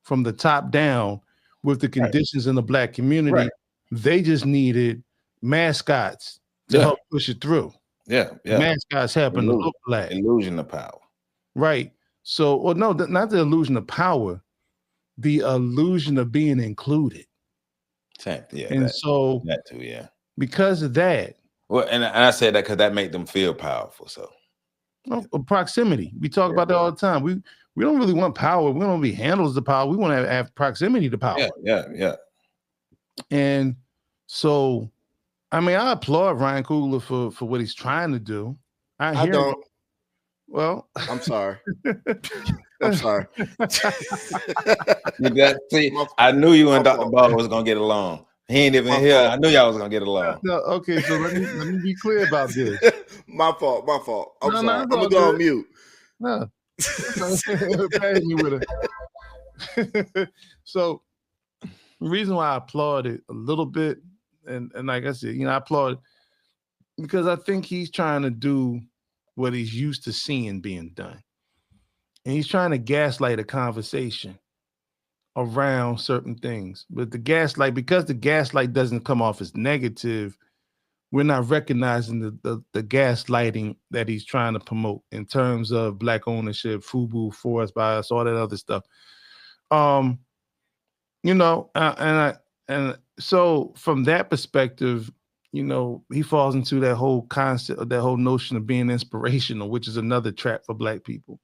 from the top down with the conditions in the Black community. Right. They just needed mascots to help push it through. Yeah. Mascots happen to look Black. Illusion of power. Right. So, well, no, not the illusion of power, the illusion of being included. Yeah. And so that too, yeah. Because of that. Well, and I said that because that made them feel powerful. So proximity. We talk about that all the time. We don't really want power. We don't want to be handlers of power. We want to have proximity to power. Yeah. And so, I mean, I applaud Ryan Coogler for what he's trying to do. I don't. Well, I'm sorry. I'm sorry. See, I knew you and Dr. Ball was gonna get along. He ain't even here. I knew y'all was gonna get along. No, okay, so let me be clear about this. My fault. I'm sorry. I'm gonna go on mute. No. So the reason why I applaud it a little bit, and like I said, I applaud it because I think he's trying to do what he's used to seeing being done. And he's trying to gaslight a conversation around certain things. But because the gaslight doesn't come off as negative, we're not recognizing the gaslighting that he's trying to promote in terms of Black ownership, FUBU, for us, by us, all that other stuff. And so from that perspective, he falls into that whole concept, that whole notion of being inspirational, which is another trap for Black people.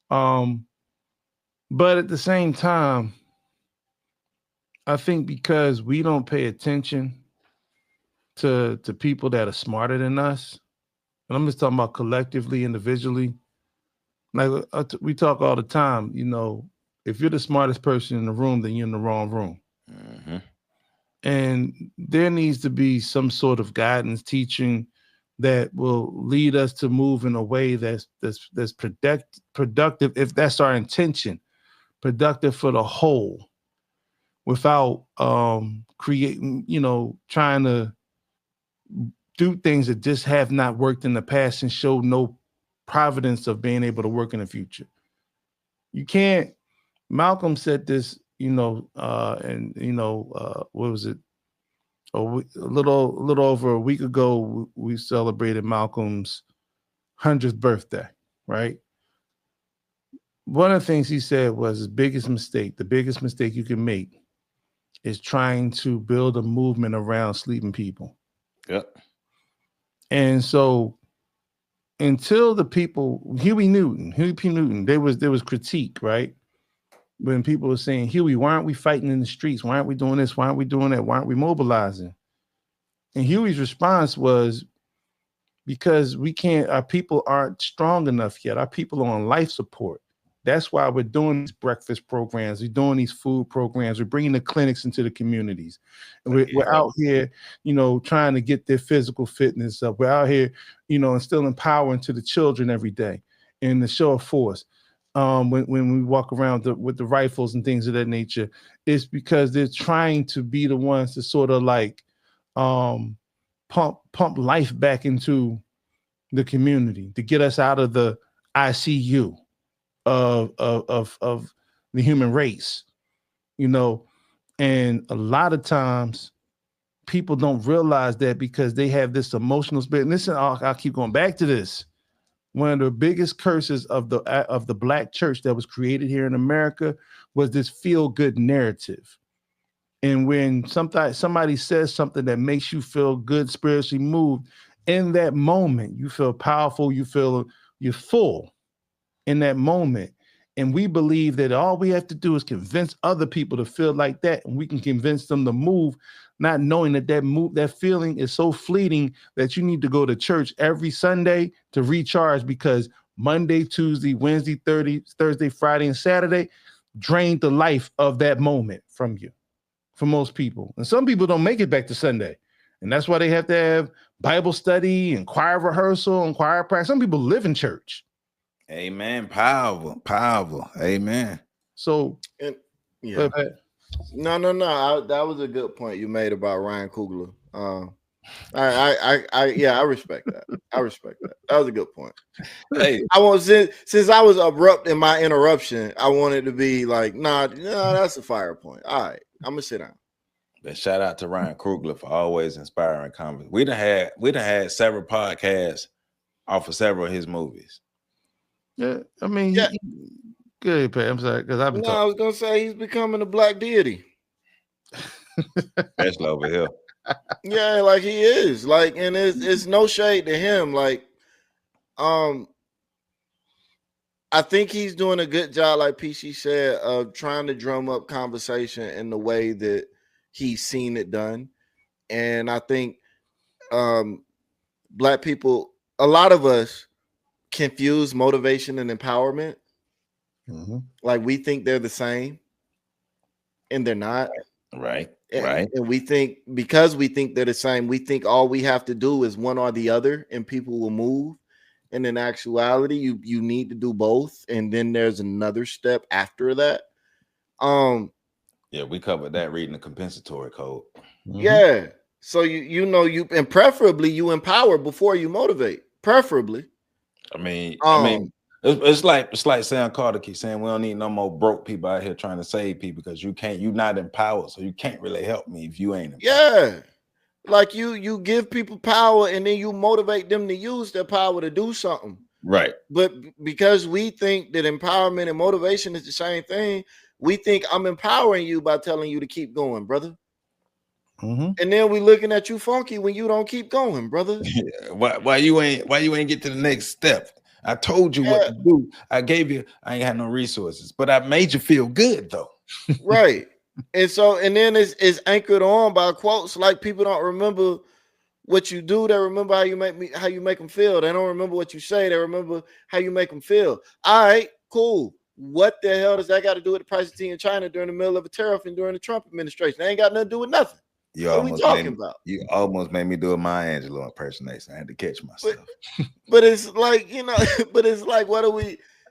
But at the same time, I think because we don't pay attention to people that are smarter than us, and I'm just talking about collectively, individually, like we talk all the time, if you're the smartest person in the room, then you're in the wrong room. Mm-hmm. And there needs to be some sort of guidance, teaching that will lead us to move in a way that's productive, if that's our intention, productive for the whole, without creating, trying to do things that just have not worked in the past and show no providence of being able to work in the future. You can't. Malcolm said this, what was it? A little over a week ago, we celebrated Malcolm's 100th birthday, right? One of the things he said was the biggest mistake you can make is trying to build a movement around sleeping people. Yep. And so until the people, Huey P. Newton, there was critique, right? When people were saying, Huey, why aren't we fighting in the streets? Why aren't we doing this? Why aren't we doing that? Why aren't we mobilizing? And Huey's response was, because our people aren't strong enough yet. Our people are on life support. That's why we're doing these breakfast programs. We're doing these food programs. We're bringing the clinics into the communities. And we're out here, trying to get their physical fitness up. We're out here, instilling power into the children every day in the show of force. When we walk around with the rifles and things of that nature, it's because they're trying to be the ones to sort of like pump life back into the community, to get us out of the ICU of the human race, and a lot of times people don't realize that because they have this emotional spirit. And listen, I'll keep going back to this. One of the biggest curses of the Black church that was created here in America was this feel-good narrative. And when somebody says something that makes you feel good, spiritually moved, in that moment, you feel powerful, you're full in that moment. And we believe that all we have to do is convince other people to feel like that, and we can convince them to move, not knowing that feeling is so fleeting that you need to go to church every Sunday to recharge, because Monday, Tuesday, Wednesday, Thursday, Friday, and Saturday drained the life of that moment from you, for most people. And some people don't make it back to Sunday. And that's why they have to have Bible study and choir rehearsal and choir practice. Some people live in church. Amen. Powerful. Amen. So, yeah. No. That was a good point you made about Ryan Coogler. I respect that. That was a good point. Hey, since I was abrupt in my interruption, I wanted to be like, nah, that's a fire point. All right, I'm gonna sit down. But shout out to Ryan Coogler for always inspiring comments. We done had several podcasts off of several of his movies. Yeah, I mean, good, Pat. I'm sorry, because I've been I was gonna say he's becoming a black deity. Especially over here. Yeah, like he is. Like, and it's no shade to him. Like, I think he's doing a good job, like PC said, of trying to drum up conversation in the way that he's seen it done. And I think black people, a lot of us, confuse motivation and empowerment. Mm-hmm. Like, we think they're the same, and they're not. Right. And we think, because we think they're the same, we think all we have to do is one or the other, and people will move. And in actuality, you need to do both, and then there's another step after that. Yeah, we covered that reading the compensatory code. Mm-hmm. Yeah. So you and preferably you empower before you motivate. Preferably. I mean, it's like Sam Carter keeps saying, we don't need no more broke people out here trying to save people, because you're not empowered, so you can't really help me if you ain't empowered. Yeah. Like you give people power, and then you motivate them to use their power to do something. Right. But because we think that empowerment and motivation is the same thing, we think I'm empowering you by telling you to keep going, brother. Mm-hmm. And then we looking at you funky when you don't keep going, brother. Yeah. Why you ain't get to the next step? I told you what to do. I ain't had no resources, but I made you feel good though. Right. And then it's anchored on by quotes. Like, people don't remember what you do, they remember how you make them feel. They don't remember what you say, they remember how you make them feel. All right, cool. What the hell does that got to do with the price of tea in China during the middle of a tariff and during the Trump administration? They ain't got nothing to do with nothing. What are we talking about? You almost made me do a Maya Angelou impersonation. I had to catch myself. But it's like,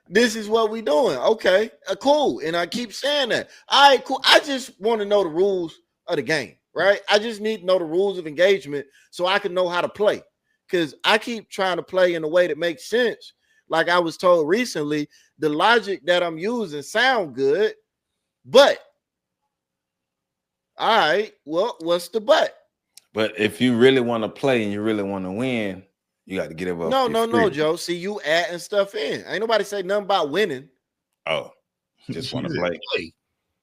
this is what we doing. Okay, cool. And I keep saying that. All right, cool. I just want to know the rules of the game. right? I just need to know the rules of engagement so I can know how to play. Because I keep trying to play in a way that makes sense. Like I was told recently, the logic that I'm using sound good, but all right, well, what's the but? But if you really want to play and you really want to win, you got to get up. No, Joe. See, you adding stuff in. Ain't nobody say nothing about winning. Oh, just want to play.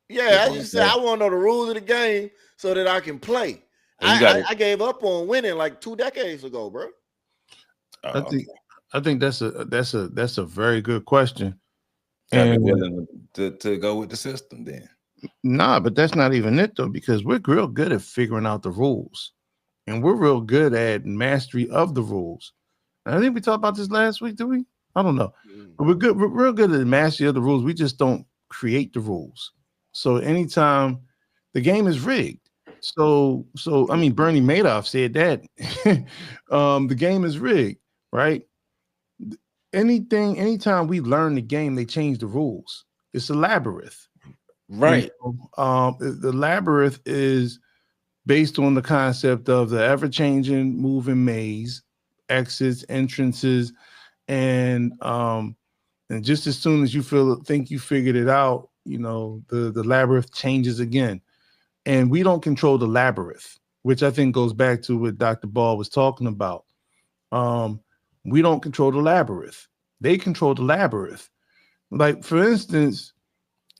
Yeah, I just said I want to know the rules of the game so that I can play. I gave up on winning like 2 decades ago, bro. I think that's a very good question. Gotta be willing to go with the system then. Nah, but that's not even it though, because we're real good at figuring out the rules, and we're real good at mastery of the rules. And I think we talked about this last week, did we? I don't know, but we're real good at mastery of the rules. We just don't create the rules. So anytime the game is rigged. So I mean, Bernie Madoff said that the game is rigged, right? Anytime we learn the game, they change the rules. It's a labyrinth. Right. The labyrinth is based on the concept of the ever-changing moving maze, exits, entrances, and just as soon as you think you figured it out, the labyrinth changes again. And we don't control the labyrinth, which I think goes back to what Dr. Ball was talking about. We don't control the labyrinth. They control the labyrinth. Like, for instance,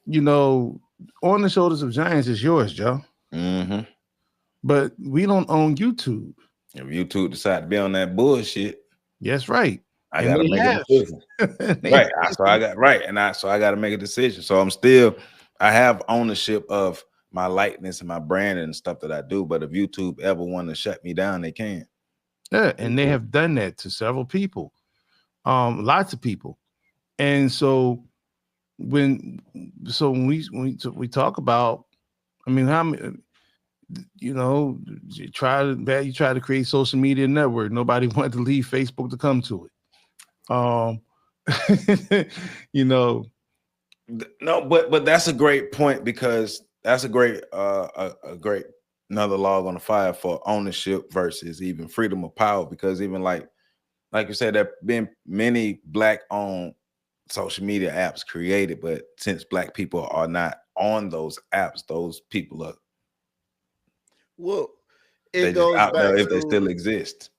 On the Shoulders of Giants is yours, Joe. Mm-hmm. But we don't own YouTube. If YouTube decide to be on that bullshit, yes, right. I gotta make a decision. Right. So I gotta make a decision. So I have ownership of my likeness and my brand and stuff that I do. But if YouTube ever want to shut me down, they can. Yeah, and they have done that to several people, lots of people. And so when we talk about, I mean, how many, you try to create social media network. Nobody wanted to leave Facebook to come to it. No, but that's a great point, because that's a great another log on the fire for ownership versus even freedom of power. Because even like you said, there have been many Black-owned social media apps created, but since Black people are not on those apps, those people are it goes out back there if to, they still exist.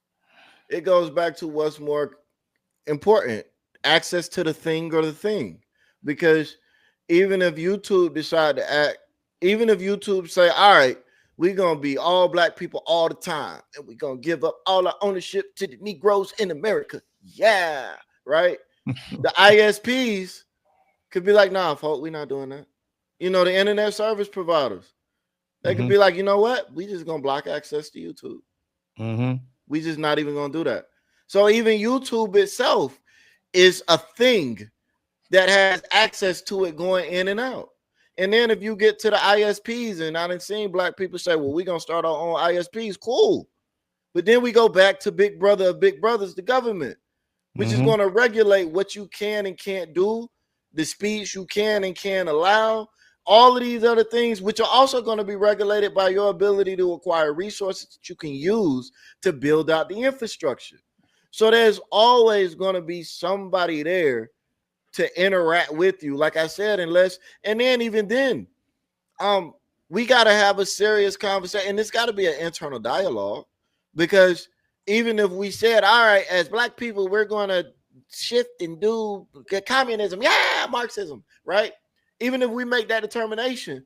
It goes back to what's more important: access to the thing or the thing. Because even if YouTube decide to act, even if YouTube say, all right, we're gonna be all Black people all the time, and we're gonna give up all our ownership to the Negroes in America. Yeah, right. The ISPs could be like, nah, folks, we're not doing that. The internet service providers, they could be like, you know what? We just gonna block access to YouTube. We just not even gonna do that. So even YouTube itself is a thing that has access to it going in and out. And then if you get to the ISPs, and I done seen Black people say, well, we're gonna start our own ISPs, cool. But then we go back to Big Brother of Big Brothers, the government, which is going to regulate what you can and can't do, the speeds you can and can't allow, all of these other things, which are also going to be regulated by your ability to acquire resources that you can use to build out the infrastructure. So there's always going to be somebody there to interact with you, like I said, and then even then, we got to have a serious conversation, and it's got to be an internal dialogue, because even if we said, all right, as Black people, we're going to shift and do communism, Marxism, right? Even if we make that determination,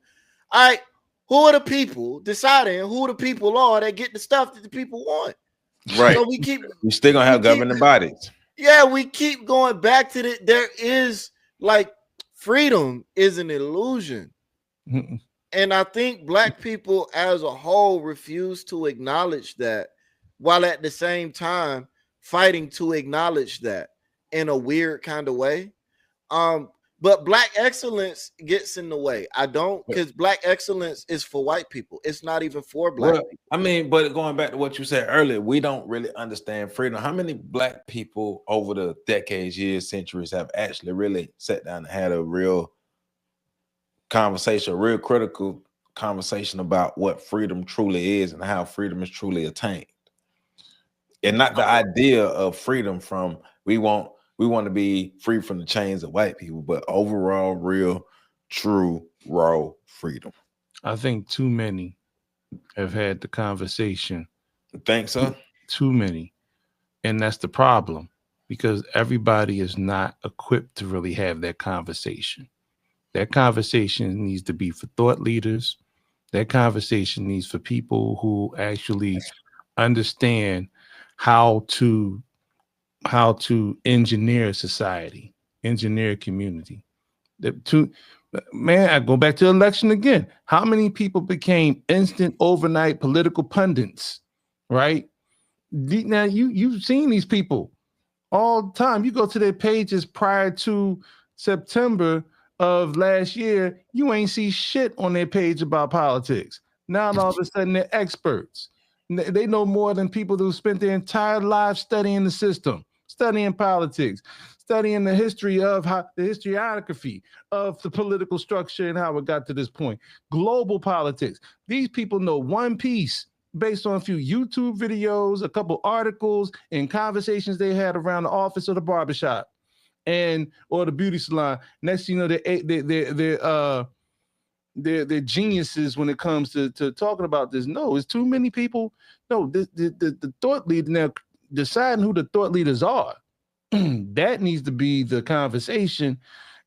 all right, who are the people deciding who the people are that get the stuff that the people want? Right. So we're still gonna have governing bodies. Yeah, we keep going back to it. There is freedom is an illusion. And I think Black people as a whole refuse to acknowledge that, while at the same time fighting to acknowledge that in a weird kind of way. But Black excellence gets in the way. I don't, because Black excellence is for white people. It's not even for Black people. I mean, but going back to what you said earlier, we don't really understand freedom. How many Black people over the decades, years, centuries have actually really sat down and had a real conversation, a real critical conversation about what freedom truly is and how freedom is truly attained. And not the idea of freedom from we want to be free from the chains of white people, but overall real, true, raw freedom. I think too many have had the conversation. You think so? Too many. And that's the problem, because everybody is not equipped to really have that conversation. That conversation needs to be for thought leaders. That conversation needs for people who actually understand how to engineer society, engineer community. Man, I go back to election again. How many people became instant overnight political pundits, right? Now you've seen these people all the time. You go to their pages prior to September of last year, you ain't see shit on their page about politics. Now all of a sudden they're experts. They know more than people who spent their entire lives studying the system, studying politics, studying the history of the historiography of the political structure and how it got to this point. Global politics. These people know one piece based on a few YouTube videos, a couple articles, and conversations they had around the office or the barbershop or the beauty salon. Next thing you know, they're geniuses when it comes to talking about this. No, it's too many people. No, the thought leader, now deciding who the thought leaders are, that needs to be the conversation.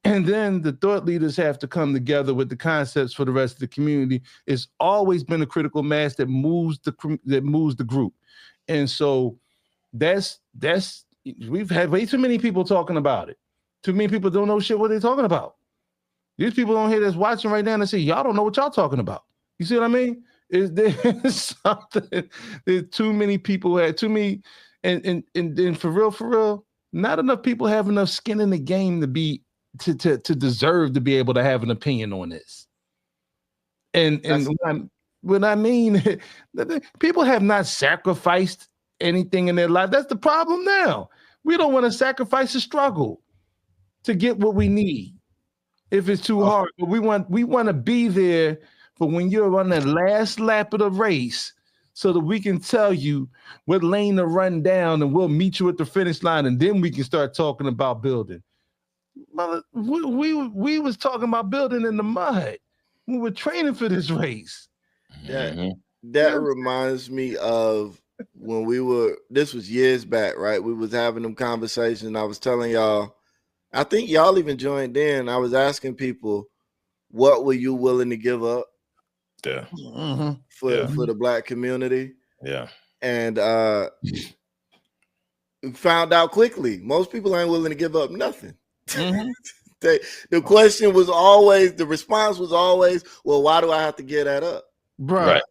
And then the thought leaders have to come together with the concepts for the rest of the community. It's always been a critical mass that moves the group. And so that's we've had way too many people talking about it. Too many people don't know shit what they're talking about. These people on here that's watching right now and say, y'all don't know what y'all talking about. You see what I mean? There's something. There's too many people who had too many, and for real, not enough people have enough skin in the game to deserve to be able to have an opinion on this. And when I mean, people have not sacrificed anything in their life. That's the problem now. We don't want to sacrifice the struggle to get what we need. If it's too hard, but we want to be there for when you're on the last lap of the race, so that we can tell you what lane to run down, and we'll meet you at the finish line, and then we can start talking about building. Mother, we was talking about building in the mud. We were training for this race. That reminds me of when this was years back, right? We was having them conversations. I was telling y'all, I think y'all even joined in. I was asking people, what were you willing to give up? Yeah. For the Black community? Yeah. And found out quickly, most people ain't willing to give up nothing. The question was always, the response was always, well, why do I have to give that up? Right.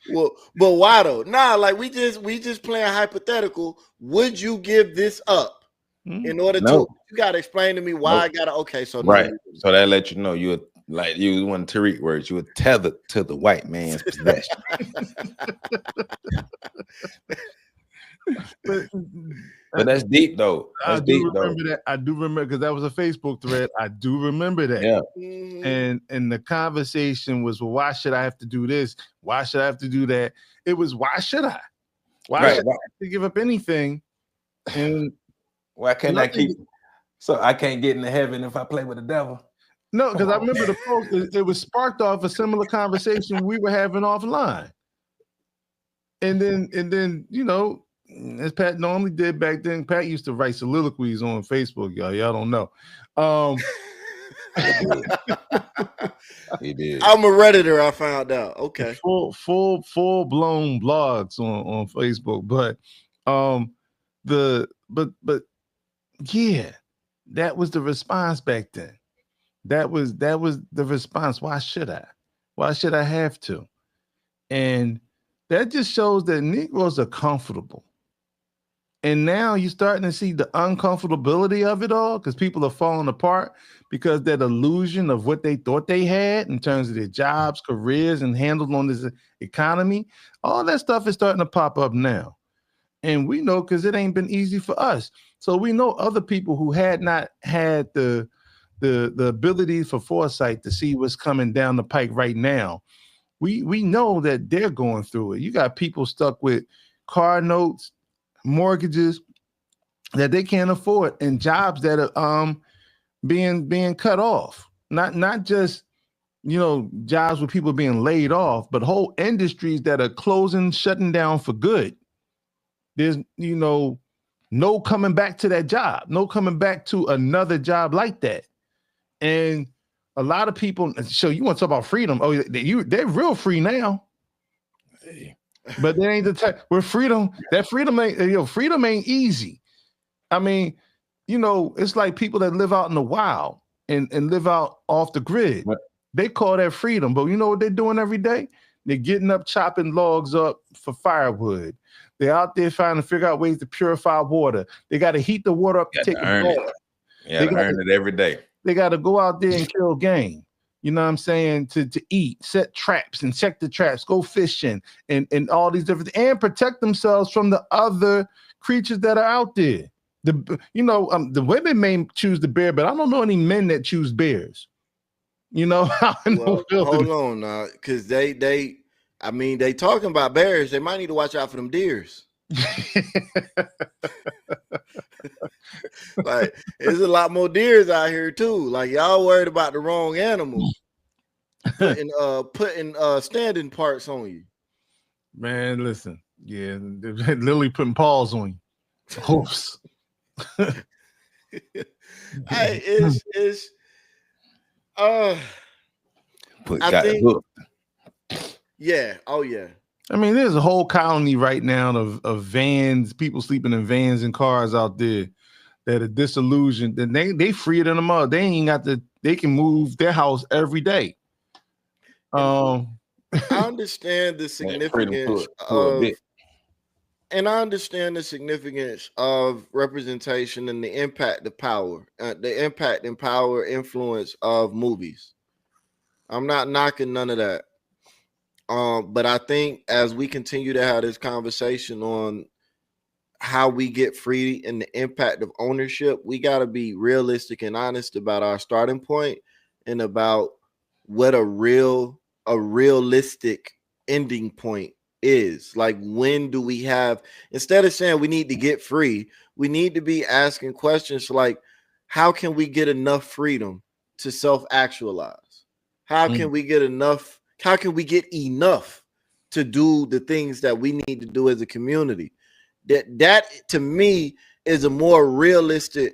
Well, but why though? Nah, like we just playing hypothetical. Would you give this up in order to? You gotta explain to me why I gotta. Okay, so right. So that let you know you one of Tariq words. You were tethered to the white man's possession. But that's deep though. That's deep remember that. I do remember, because that was a Facebook thread. I do remember that. Yeah. And the conversation was, well, why should I have to do this? Why should I have to do that? It was, why should I? Why should I have to give up anything? And why can't I keep? So I can't get into heaven if I play with the devil. No, because I remember the post. It was sparked off a similar conversation we were having offline. And then you know, as Pat normally did back then, Pat used to write soliloquies on Facebook, y'all. Y'all don't know. He did. I'm a Redditor, I found out. Okay. Full blown blogs on Facebook. But yeah, that was the response back then. That was the response. Why should I? Why should I have to? And that just shows that Negroes are comfortable. And now you're starting to see the uncomfortability of it all, because people are falling apart because that illusion of what they thought they had in terms of their jobs, careers, and handled on this economy. All that stuff is starting to pop up now. And we know because it ain't been easy for us. So we know other people who had not had the ability for foresight to see what's coming down the pike right now. We know that they're going through it. You got people stuck with car notes, mortgages that they can't afford, and jobs that are being cut off. Not just jobs with people being laid off, but whole industries that are closing, shutting down for good. There's no coming back to that job, no coming back to another job like that. And a lot of people, so you want to talk about freedom? Oh, they're real free now. Hey. But they ain't the type where freedom. That freedom ain't freedom ain't easy. I mean, it's like people that live out in the wild and live out off the grid. What? They call that freedom, but you know what they're doing every day? They're getting up, chopping logs up for firewood. They're out there trying to figure out ways to purify water. They got to heat the water up to take a bath. Yeah, they earn it every day. They got to go out there and kill game. You know what I'm saying? To eat, set traps and check the traps, go fishing and all these different and protect themselves from the other creatures that are out there. The women may choose the bear, but I don't know any men that choose bears. Well, hold on now, because they talking about bears. They might need to watch out for them deers. Like, there's a lot more deers out here too. Like, y'all worried about the wrong animal, putting standing parts on you. Man, listen, yeah, literally putting paws on you. Hoofs. I think, yeah. Oh yeah. I mean, there's a whole colony right now of vans, people sleeping in vans and cars out there that are disillusioned. And they freer than them up. They ain't got they can move their house every day. I understand the significance I understand the significance of representation and the impact of power, the impact and power influence of movies. I'm not knocking none of that. But I think as we continue to have this conversation on how we get free and the impact of ownership, we got to be realistic and honest about our starting point and about what a realistic ending point is. Like, when do we have, instead of saying we need to get free, we need to be asking questions like, how can we get enough freedom to self-actualize? How can we get enough? How can we get enough to do the things that we need to do as a community? That to me is a more realistic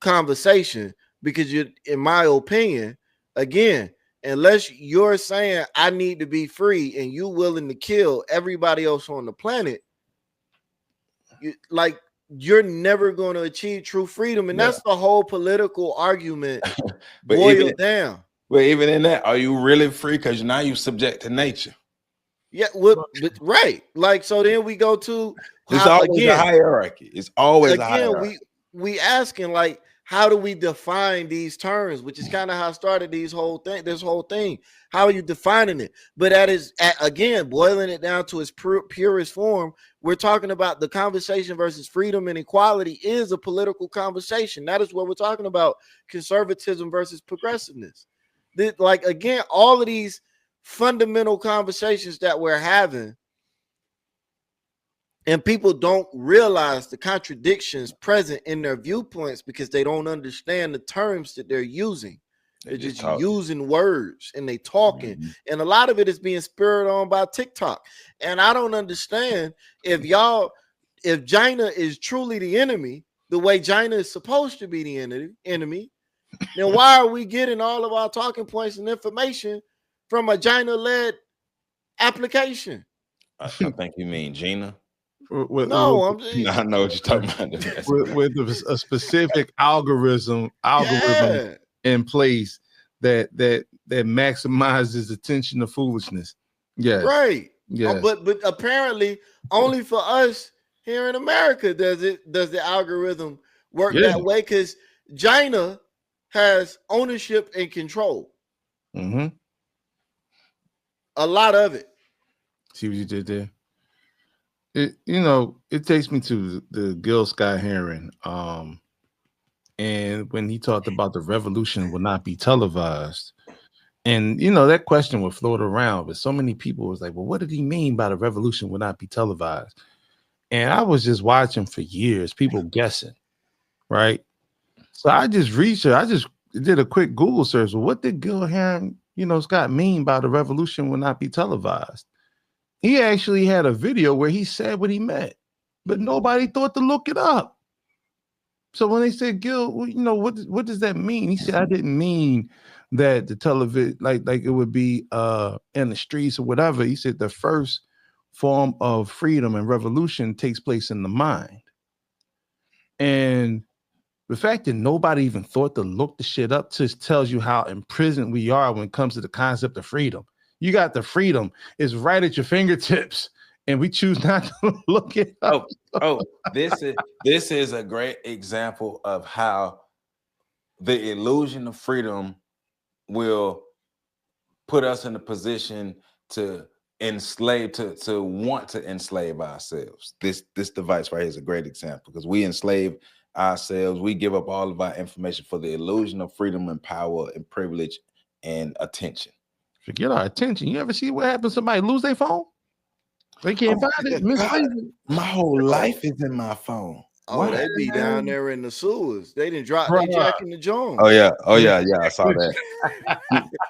conversation, because in my opinion, again, unless you're saying I need to be free and you willing to kill everybody else on the planet, you're never going to achieve true freedom. And that's the whole political argument boiled down. Well, even in that, are you really free? Because now you're subject to nature. Yeah, right. Like, so then we go to it's always a hierarchy. It's always a hierarchy. We asking, like, how do we define these terms? Which is kind of how I started this whole thing. How are you defining it? But that is, again, boiling it down to its purest form. We're talking about the conversation versus freedom and equality is a political conversation. That is what we're talking about. Conservatism versus progressiveness. Like, again, all of these fundamental conversations that we're having, and people don't realize the contradictions present in their viewpoints because they don't understand the terms that they're using. They're just using words and they talking. And a lot of it is being spurred on by TikTok. And I don't understand if China is truly the enemy, the way China is supposed to be the enemy, then why are we getting all of our talking points and information from a China-led application? I think you mean Gina. I know what you're talking about. with a specific algorithm in place that maximizes attention to foolishness. Yeah, right. Yeah, but apparently only for us here in America does the algorithm work that way, because China has ownership and control. Mm-hmm. A lot of it. See what you did there? it takes me to the Gil Scott Heron. And when he talked about the revolution will not be televised. And that question would float around, but so many people was like, well, what did he mean by the revolution will not be televised? And I was just watching for years, people guessing, right? So I just did a quick Google search. Well, what did Gil Heron, Scott mean by the revolution will not be televised? He actually had a video where he said what he meant, but nobody thought to look it up. So when they said, Gil, what does that mean? He said, I didn't mean that the television, like it would be in the streets or whatever. He said the first form of freedom and revolution takes place in the mind. And the fact that nobody even thought to look the shit up just tells you how imprisoned we are when it comes to the concept of freedom. You got the freedom, it's right at your fingertips, and we choose not to look it up. This is a great example of how the illusion of freedom will put us in a position to enslave, to want to enslave ourselves. This device right here is a great example because we enslave ourselves. We give up all of our information for the illusion of freedom and power and privilege and attention. Forget our attention. You ever see what happens? Somebody lose their phone? They can't find it. My whole life is in my phone. Oh, they be down there in the sewers. They didn't drop their jack in the Jones. Oh yeah, I saw that.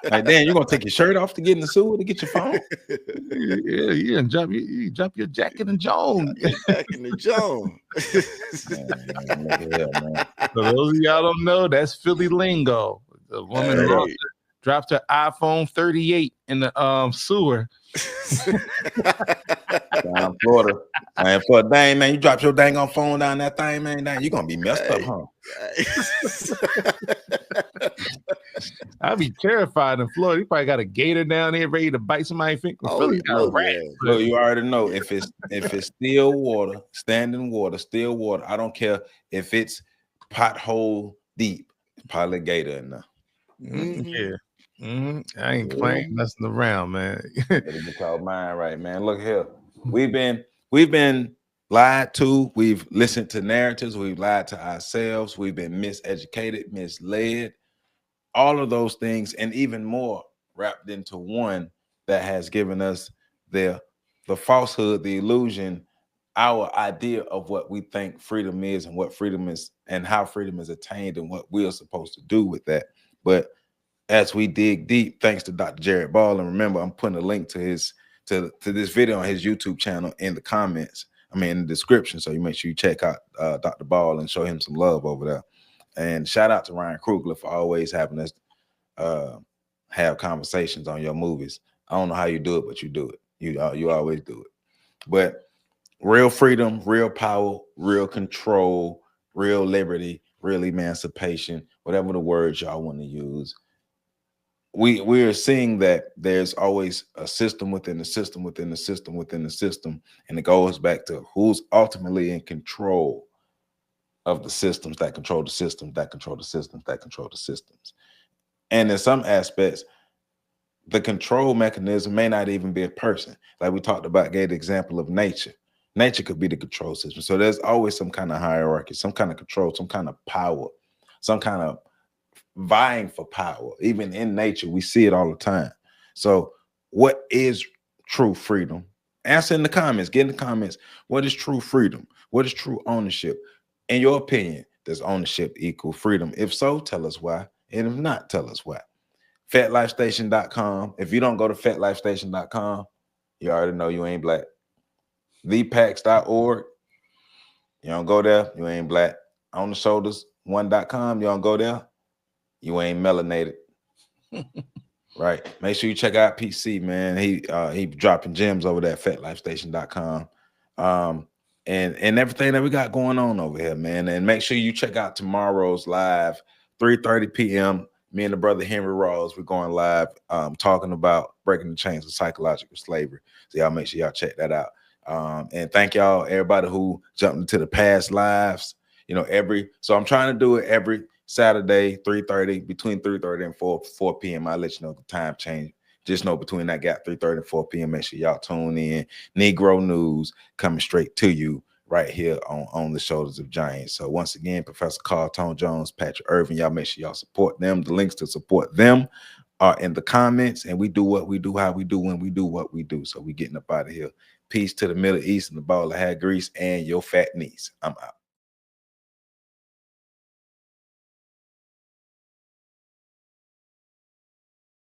Like, Dan, you gonna take your shirt off to get in the sewer to get your phone? Yeah, and drop your jacket in Jones. Jack in the Jones. Man. For those of y'all don't know, that's Philly lingo. The woman dropped her iPhone 38 in the sewer. Down Florida. Man, for a dang, man, you drop your dang on phone down that thing, man, dang, you gonna be messed up, huh? I'd be terrified in Florida. You probably got a gator down there ready to bite somebody's finger. Oh, so you already know if it's still water, standing water, still water. I don't care if it's pothole deep. It's probably a gator in there. Yeah. I ain't playing messing around, man. Get your mind right, man. Look here. We've been lied to. We've listened to narratives. We've lied to ourselves. We've been miseducated, misled. All of those things and even more wrapped into one that has given us the falsehood, the illusion, our idea of what we think freedom is and what freedom is and how freedom is attained and what we are supposed to do with that. But as we dig deep, thanks to Dr. Jared Ball, and remember, I'm putting a link to this video on his YouTube channel in the comments. In the description. So you make sure you check out Dr. Ball and show him some love over there. And shout out to Ryan Krugler for always having us have conversations on your movies. I don't know how you do it, but you do it. You always do it. But real freedom, real power, real control, real liberty, real emancipation, whatever the words y'all want to use. We are seeing that there's always a system within the system within the system within the system, and it goes back to who's ultimately in control of the systems that control the systems that control the systems that control the systems. And in some aspects, the control mechanism may not even be a person. Like we talked about, gave the example of nature. Nature could be the control system. So there's always some kind of hierarchy, some kind of control, some kind of power, some kind of vying for power. Even in nature, we see it all the time. So what is true freedom? Answer in the comments. Get in the comments. What is true freedom? What is true ownership? In your opinion, does ownership equal freedom? If so, tell us why. And if not, tell us why. FetLifeStation.com. If you don't go to FetLifeStation.com, you already know you ain't black. ThePax.org. You don't go there, you ain't black. On the shoulders, one.com, you don't go there, you ain't melanated. Right. Make sure you check out PC, man. He dropping gems over there at FetLifeStation.com. And everything that we got going on over here, man. And make sure you check out tomorrow's live, 3:30 p.m. Me and the brother Henry Rawls, we're going live talking about breaking the chains of psychological slavery. So y'all make sure y'all check that out. And thank y'all, everybody who jumped into the past lives. So I'm trying to do it every Saturday, 3:30, between 3:30 and 4 p.m. I'll let you know the time change just know between that gap, 3:30 and 4 p.m., make sure y'all tune in. Negro News coming straight to you right here on the shoulders of giants. So once again, Professor Carl, Tone Jones, Patrick Irvin, y'all make sure y'all support them. The links to support them are in the comments, and we do what we do, how we do, when we do what we do. So we getting up out of here. Peace to the Middle East and the ball of hair grease and your fat niece. I'm out.